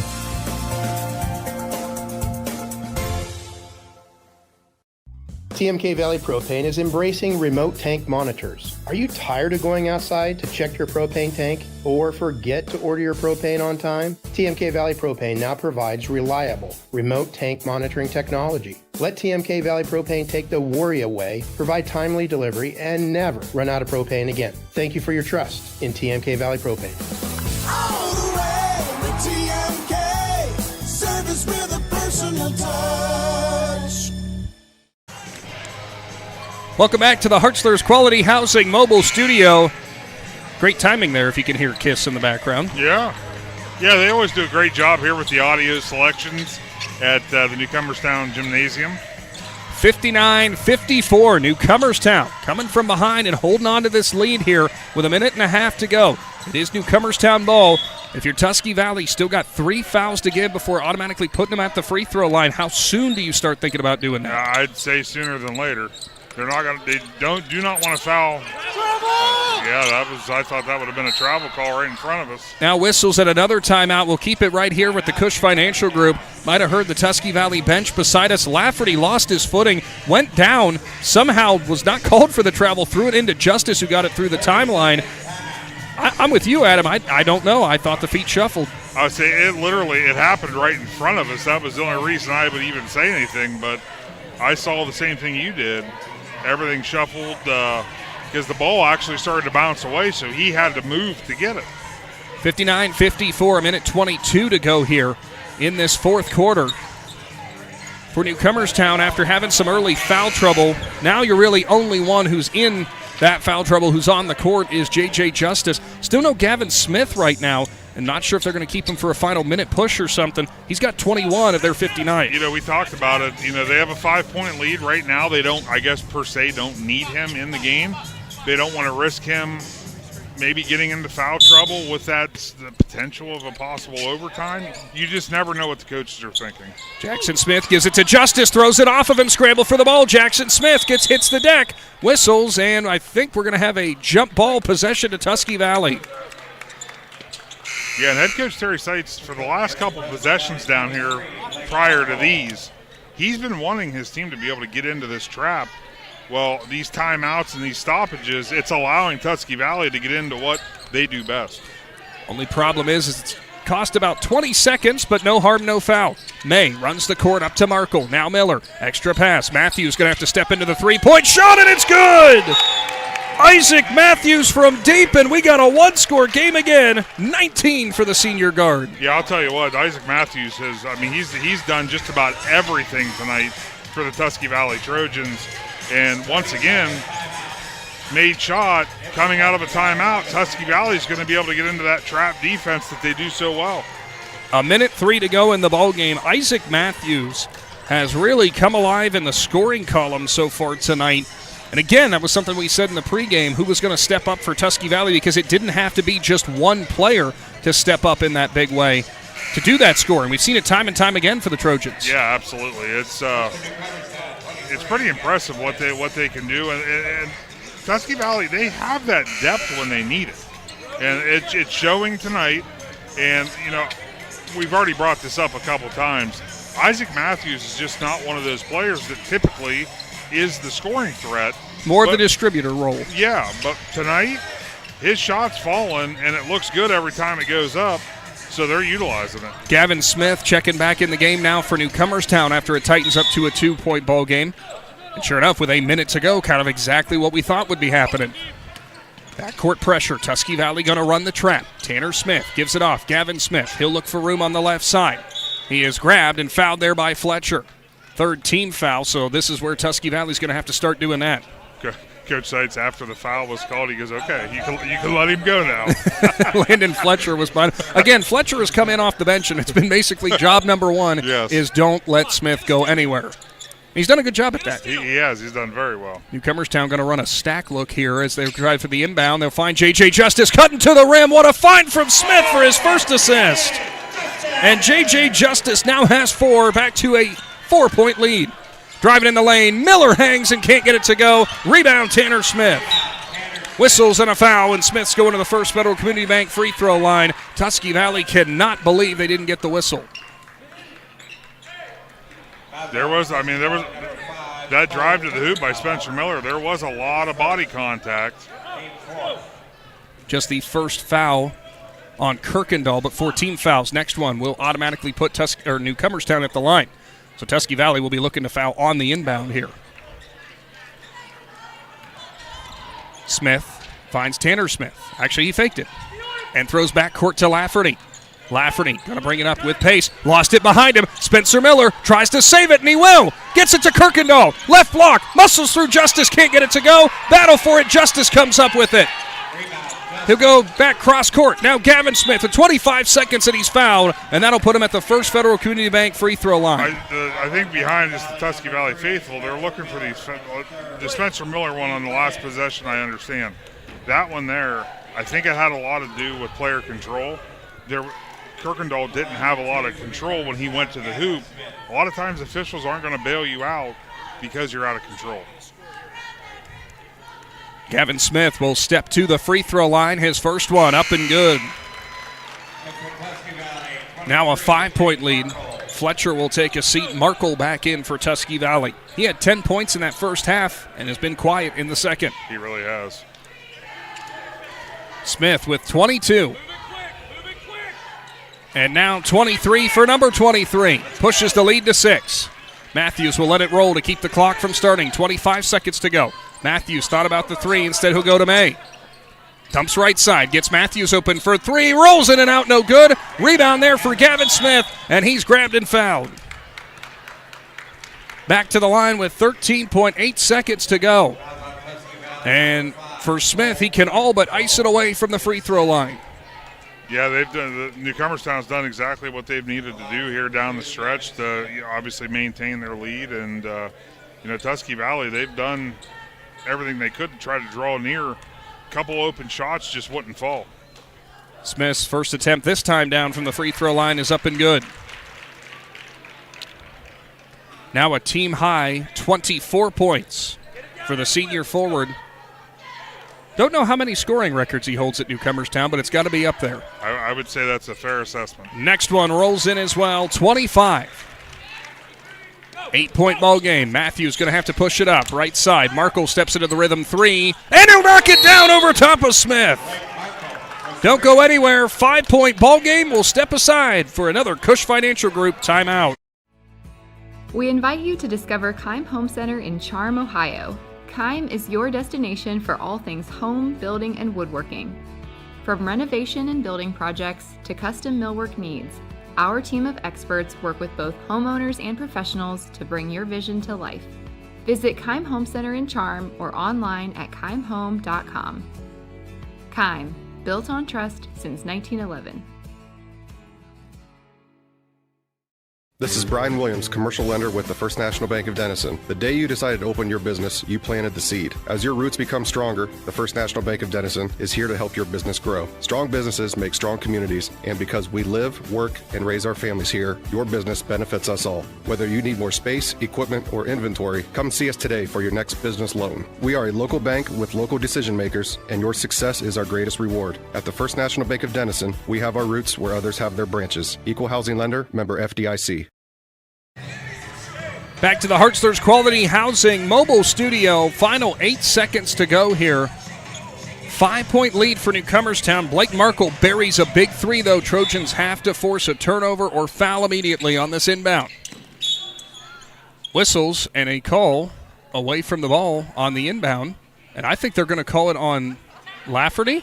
TMK Valley Propane is embracing remote tank monitors. Are you tired of going outside to check your propane tank or forget to order your propane on time? TMK Valley Propane now provides reliable remote tank monitoring technology. Let TMK Valley Propane take the worry away, provide timely delivery, and never run out of propane again. Thank you for your trust in TMK Valley Propane. All the way with TMK, service with a personal touch. Welcome back to the Hartzler's Quality Housing Mobile Studio. Great timing there if you can hear Kiss in the background. Yeah, they always do a great job here with the audio selections at the Newcomerstown Gymnasium. 59-54, Newcomerstown coming from behind and holding on to this lead here with 1.5 minutes to go. It is Newcomerstown ball. If you're Tusky Valley, still got 3 fouls to give before automatically putting them at the free throw line. How soon do you start thinking about doing that? I'd say sooner than later. They're not going to. They do not want to foul. I thought that would have been a travel call right in front of us. Now whistles at another timeout. We'll keep it right here with the Cush Financial Group. Might have heard the Tusky Valley bench beside us. Lafferty lost his footing, went down, somehow was not called for the travel, threw it into Justice, who got it through the timeline. I'm with you, Adam. I don't know. I thought the feet shuffled. I would say it happened right in front of us. That was the only reason I would even say anything, but I saw the same thing you did. Everything shuffled because the ball actually started to bounce away, so he had to move to get it. 59-54, 1:22 to go here in this fourth quarter. For Newcomerstown, after having some early foul trouble, now you're really only one who's in that foul trouble who's on the court is J.J. Justice. Still no Gavin Smith right now, and not sure if they're going to keep him for a final minute push or something. He's got 21 of their 59. We talked about it. They have a 5-point lead right now. They don't, I guess, per se, don't need him in the game. They don't want to risk him maybe getting into foul trouble with the potential of a possible overtime. You just never know what the coaches are thinking. Jackson Smith gives it to Justice, throws it off of him, scramble for the ball. Jackson Smith hits the deck, whistles, and I think we're going to have a jump ball possession to Tusky Valley. Yeah, and head coach Terry Seitz, for the last couple possessions down here prior to these, he's been wanting his team to be able to get into this trap. Well, these timeouts and these stoppages, it's allowing Tusky Valley to get into what they do best. Only problem is it's cost about 20 seconds, but no harm, no foul. May runs the court up to Markle. Now Miller. Extra pass. Matthews going to have to step into the three-point shot, and it's good! Isaac Matthews from deep, and we got a one-score game again. 19 for the senior guard. Yeah, I'll tell you what, Isaac Matthews he's done just about everything tonight for the Tusky Valley Trojans. And once again, made shot coming out of a timeout. Tusky Valley's going to be able to get into that trap defense that they do so well. 1:03 to go in the ballgame. Isaac Matthews has really come alive in the scoring column so far tonight. And again, that was something we said in the pregame, who was going to step up for Tusky Valley, because it didn't have to be just one player to step up in that big way to do that scoring. We've seen it time and time again for the Trojans. Yeah, absolutely. It's pretty impressive what they can do, and Tusky Valley, they have that depth when they need it. And it's showing tonight. And, we've already brought this up a couple times. Isaac Matthews is just not one of those players that typically is the scoring threat. More of the distributor role. Yeah, but tonight, his shot's falling, and it looks good every time it goes up, so they're utilizing it. Gavin Smith checking back in the game now for Newcomerstown after it tightens up to a 2-point ball game. And sure enough, with a minute to go, kind of exactly what we thought would be happening. Backcourt pressure. Tusky Valley going to run the trap. Tanner Smith gives it off. Gavin Smith. He'll look for room on the left side. He is grabbed and fouled there by Fletcher. Third team foul, so this is where Tusky Valley's going to have to start doing that. Coach Seitz, after the foul was called, he goes, okay, you can let him go now. Landon Fletcher was behind. Again, Fletcher has come in off the bench, and it's been basically job number one is don't let Smith go anywhere. He's done a good job at that. He has. He's done very well. Newcomerstown going to run a stack look here as they drive for the inbound. They'll find J.J. Justice cutting to the rim. What a find from Smith for his first assist. And J.J. Justice now has 4, back to a 4-point lead. Driving in the lane. Miller hangs and can't get it to go. Rebound, Tanner Smith. Whistles and a foul, and Smith's going to the First Federal Community Bank free throw line. Tusky Valley cannot believe they didn't get the whistle. There was that drive to the hoop by Spencer Miller. There was a lot of body contact. Just the first foul on Kirkendall, but 14 fouls. Next one will automatically put Newcomerstown at the line. So Tusky Valley will be looking to foul on the inbound here. Smith finds Tanner Smith. Actually, he faked it and throws back court to Lafferty. Lafferty going to bring it up with pace. Lost it behind him. Spencer Miller tries to save it, and he will. Gets it to Kirkendall. Left block. Muscles through Justice. Can't get it to go. Battle for it. Justice comes up with it. He'll go back cross court. Now Gavin Smith with 25 seconds, and he's fouled, and that'll put him at the First Federal Community Bank free throw line. I think behind is the Tusky Valley faithful. They're looking for the Spencer Miller one on the last possession, I understand. That one there, I think it had a lot to do with player control. Kirkendall didn't have a lot of control when he went to the hoop. A lot of times officials aren't going to bail you out because you're out of control. Gavin Smith will step to the free throw line. His first one up and good. Now a 5-point lead. Fletcher will take a seat. Markle back in for Tusky Valley. He had 10 points in that first half and has been quiet in the second. He really has. Smith with 22. And now 23 for number 23. Pushes the lead to 6. Matthews will let it roll to keep the clock from starting. 25 seconds to go. Matthews thought about the 3. Instead, he'll go to May. Dumps right side. Gets Matthews open for 3. Rolls in and out. No good. Rebound there for Gavin Smith. And he's grabbed and fouled. Back to the line with 13.8 seconds to go. And for Smith, he can all but ice it away from the free throw line. Yeah, Newcomerstown's done exactly what they've needed to do here down the stretch to obviously maintain their lead. And, Tusky Valley, they've done everything they could to try to draw near. A couple open shots just wouldn't fall. Smith's first attempt this time down from the free throw line is up and good. Now a team high 24 points for the senior forward. Don't know how many scoring records he holds at Newcomerstown, but it's got to be up there. I would say that's a fair assessment. Next one rolls in as well, 25. 8-point ball game. Matthews going to have to push it up. Right side. Markle steps into the rhythm. 3. And he'll knock it down over top of Smith. Don't go anywhere. 5-point ball game. We'll step aside for another Cush Financial Group timeout. We invite you to discover Keim Home Center in Charm, Ohio. Keim is your destination for all things home, building, and woodworking. From renovation and building projects to custom millwork needs, our team of experts work with both homeowners and professionals to bring your vision to life. Visit Keim Home Center in Charm or online at keimhome.com. Keim, built on trust since 1911. This is Brian Williams, commercial lender with the First National Bank of Denison. The day you decided to open your business, you planted the seed. As your roots become stronger, the First National Bank of Denison is here to help your business grow. Strong businesses make strong communities, and because we live, work, and raise our families here, your business benefits us all. Whether you need more space, equipment, or inventory, come see us today for your next business loan. We are a local bank with local decision makers, and your success is our greatest reward. At the First National Bank of Denison, we have our roots where others have their branches. Equal housing lender, member FDIC. Back to the Hartzler's Quality Housing Mobile Studio. Final 8 seconds to go here. 5-point lead for Newcomerstown. Blake Markle buries a big three, though. Trojans have to force a turnover or foul immediately on this inbound. Whistles and a call away from the ball on the inbound. And I think they're going to call it on Lafferty.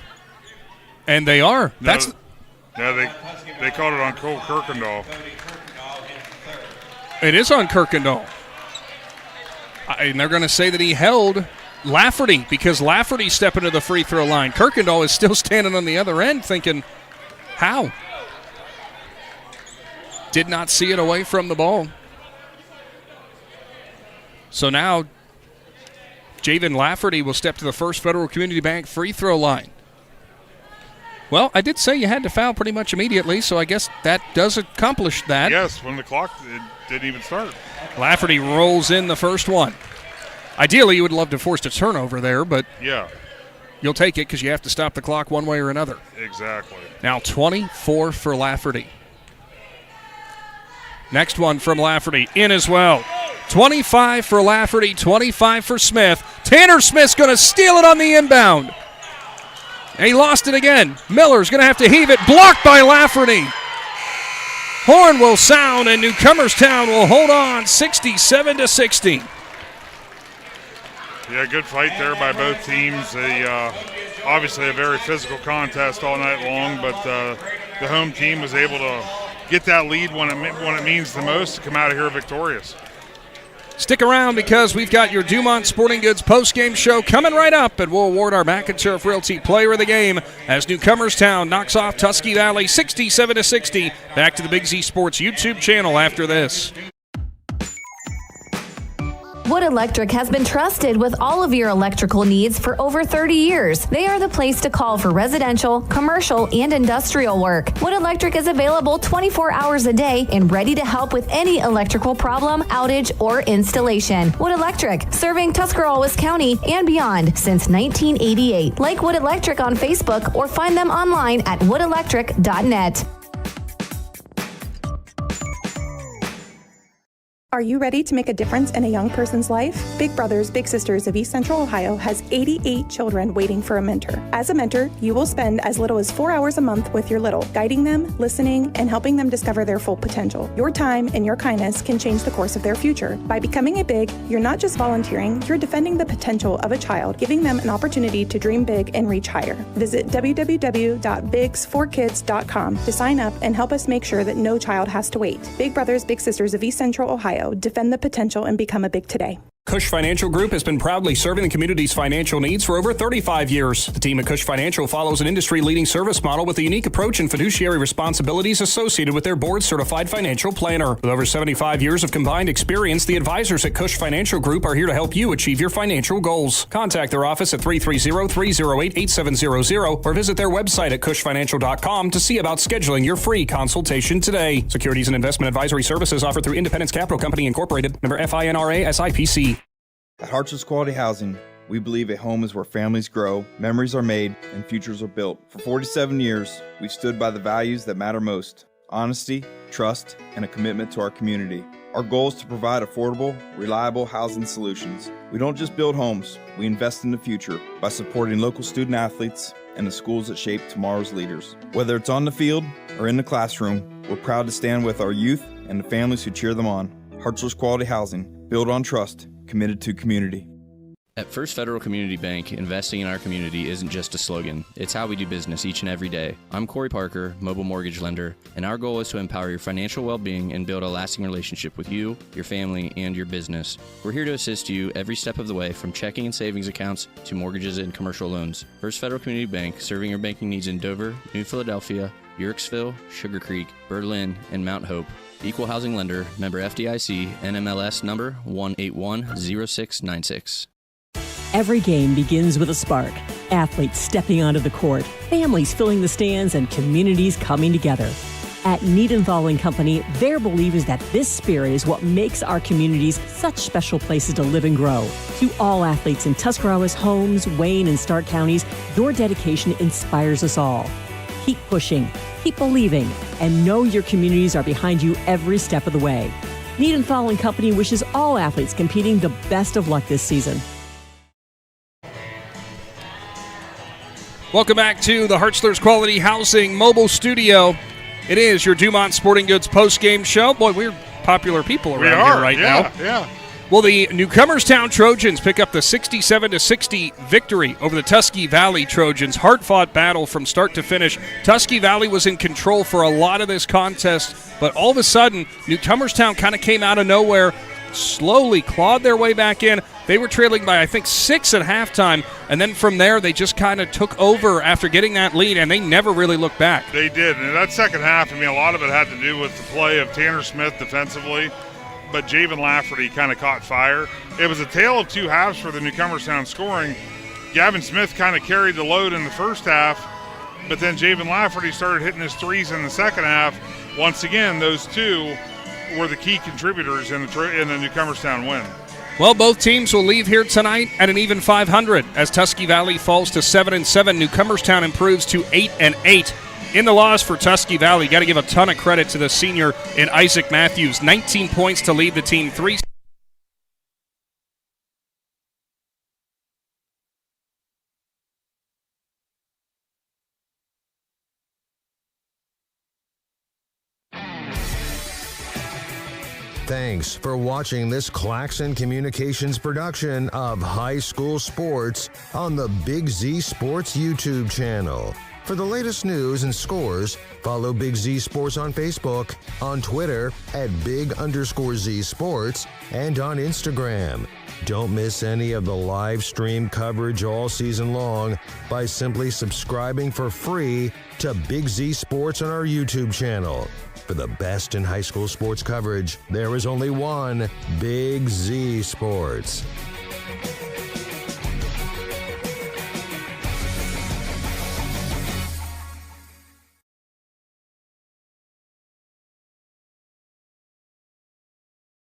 And they are. They called it on Cole Kirkendall. It is on Kirkendall. And they're going to say that he held Lafferty because Lafferty stepping to the free throw line. Kirkendall is still standing on the other end thinking, how? Did not see it away from the ball. So now Javen Lafferty will step to the First Federal Community Bank free throw line. Well, I did say you had to foul pretty much immediately, so I guess that does accomplish that. Yes, when the clock didn't even start. Lafferty rolls in the first one. Ideally, you would love to force a turnover there, but yeah, you'll take it because you have to stop the clock one way or another. Exactly. Now 24 for Lafferty. Next one from Lafferty, in as well. 25 for Lafferty, 25 for Smith. Tanner Smith's going to steal it on the inbound. And he lost it again. Miller's going to have to heave it. Blocked by Lafferty. Horn will sound, and Newcomerstown will hold on 67-60. Yeah, good fight there by both teams. Obviously a very physical contest all night long, but the home team was able to get that lead when it means the most to come out of here victorious. Stick around because we've got your Dumont Sporting Goods post-game show coming right up, and we'll award our McInturf Realty Player of the Game as Newcomerstown knocks off Tusky Valley 67-60. Back to the Big Z Sports YouTube channel after this. Wood Electric has been trusted with all of your electrical needs for over 30 years. They are the place to call for residential, commercial, and industrial work. Wood Electric is available 24 hours a day and ready to help with any electrical problem, outage, or installation. Wood Electric, serving Tuscarawas County and beyond since 1988. Like Wood Electric on Facebook or find them online at woodelectric.net. Are you ready to make a difference in a young person's life? Big Brothers Big Sisters of East Central Ohio has 88 children waiting for a mentor. As a mentor, you will spend as little as 4 hours a month with your little, guiding them, listening, and helping them discover their full potential. Your time and your kindness can change the course of their future. By becoming a Big, you're not just volunteering, you're defending the potential of a child, giving them an opportunity to dream big and reach higher. Visit www.bigs4kids.com to sign up and help us make sure that no child has to wait. Big Brothers Big Sisters of East Central Ohio. Defend the potential and become a Big today. Cush Financial Group has been proudly serving the community's financial needs for over 35 years. The team at Cush Financial follows an industry-leading service model with a unique approach and fiduciary responsibilities associated with their board-certified financial planner. With over 75 years of combined experience, the advisors at Cush Financial Group are here to help you achieve your financial goals. Contact their office at 330-308-8700 or visit their website at cushfinancial.com to see about scheduling your free consultation today. Securities and investment advisory services offered through Independence Capital Company Incorporated, member FINRA SIPC. At Hartzler's Quality Housing, we believe a home is where families grow, memories are made, and futures are built. For 47 years, we've stood by the values that matter most: honesty, trust, and a commitment to our community. Our goal is to provide affordable, reliable housing solutions. We don't just build homes, we invest in the future by supporting local student athletes and the schools that shape tomorrow's leaders. Whether it's on the field or in the classroom, we're proud to stand with our youth and the families who cheer them on. Hartzler's Quality Housing, built on trust, committed to community. At First Federal Community Bank, investing in our community isn't just a slogan. It's how we do business each and every day. I'm Corey Parker, mobile mortgage lender, and our goal is to empower your financial well-being and build a lasting relationship with you, your family, and your business. We're here to assist you every step of the way, from checking and savings accounts to mortgages and commercial loans. First Federal Community Bank, serving your banking needs in Dover, New Philadelphia, Yerkesville, Sugar Creek, Berlin, and Mount Hope. Equal housing lender, member FDIC, NMLS number 1810696. Every game begins with a spark. Athletes stepping onto the court, families filling the stands, and communities coming together. At Niedenthal & Company, their belief is that this spirit is what makes our communities such special places to live and grow. To all athletes in Tuscarawas, Holmes, Wayne, and Stark counties, your dedication inspires us all. Keep pushing, keep believing, and know your communities are behind you every step of the way. Niedenthal & Company wishes all athletes competing the best of luck this season. Welcome back to the Hartzler's Quality Housing mobile studio. It is your Dumont Sporting Goods post-game show. Boy, we're popular people around here right now. Yeah. Well, the Newcomerstown Trojans pick up the 67-60 victory over the Tusky Valley Trojans. Hard-fought battle from start to finish. Tusky Valley was in control for a lot of this contest, but all of a sudden, Newcomerstown kind of came out of nowhere, slowly clawed their way back in. They were trailing by, I think, 6 at halftime, and then from there they just kind of took over after getting that lead, and they never really looked back. They did, and that second half, a lot of it had to do with the play of Tanner Smith defensively, but Javen Lafferty kind of caught fire. It was a tale of two halves for the Newcomerstown scoring. Gavin Smith kind of carried the load in the first half, but then Javen Lafferty started hitting his threes in the second half. Once again, those two were the key contributors in the Newcomerstown win. Well, both teams will leave here tonight at an even 500 as Tusky Valley falls to 7-7. Newcomerstown improves to 8-8. In the loss for Tusky Valley, got to give a ton of credit to the senior in Isaac Matthews. 19 points to lead the team. 3. Thanks for watching this Claxon Communications production of High School Sports on the Big Z Sports YouTube channel. For the latest news and scores, follow Big Z Sports on Facebook, on Twitter at @Big_Z Sports, and on Instagram. Don't miss any of the live stream coverage all season long by simply subscribing for free to Big Z Sports on our YouTube channel. For the best in high school sports coverage, there is only one Big Z Sports.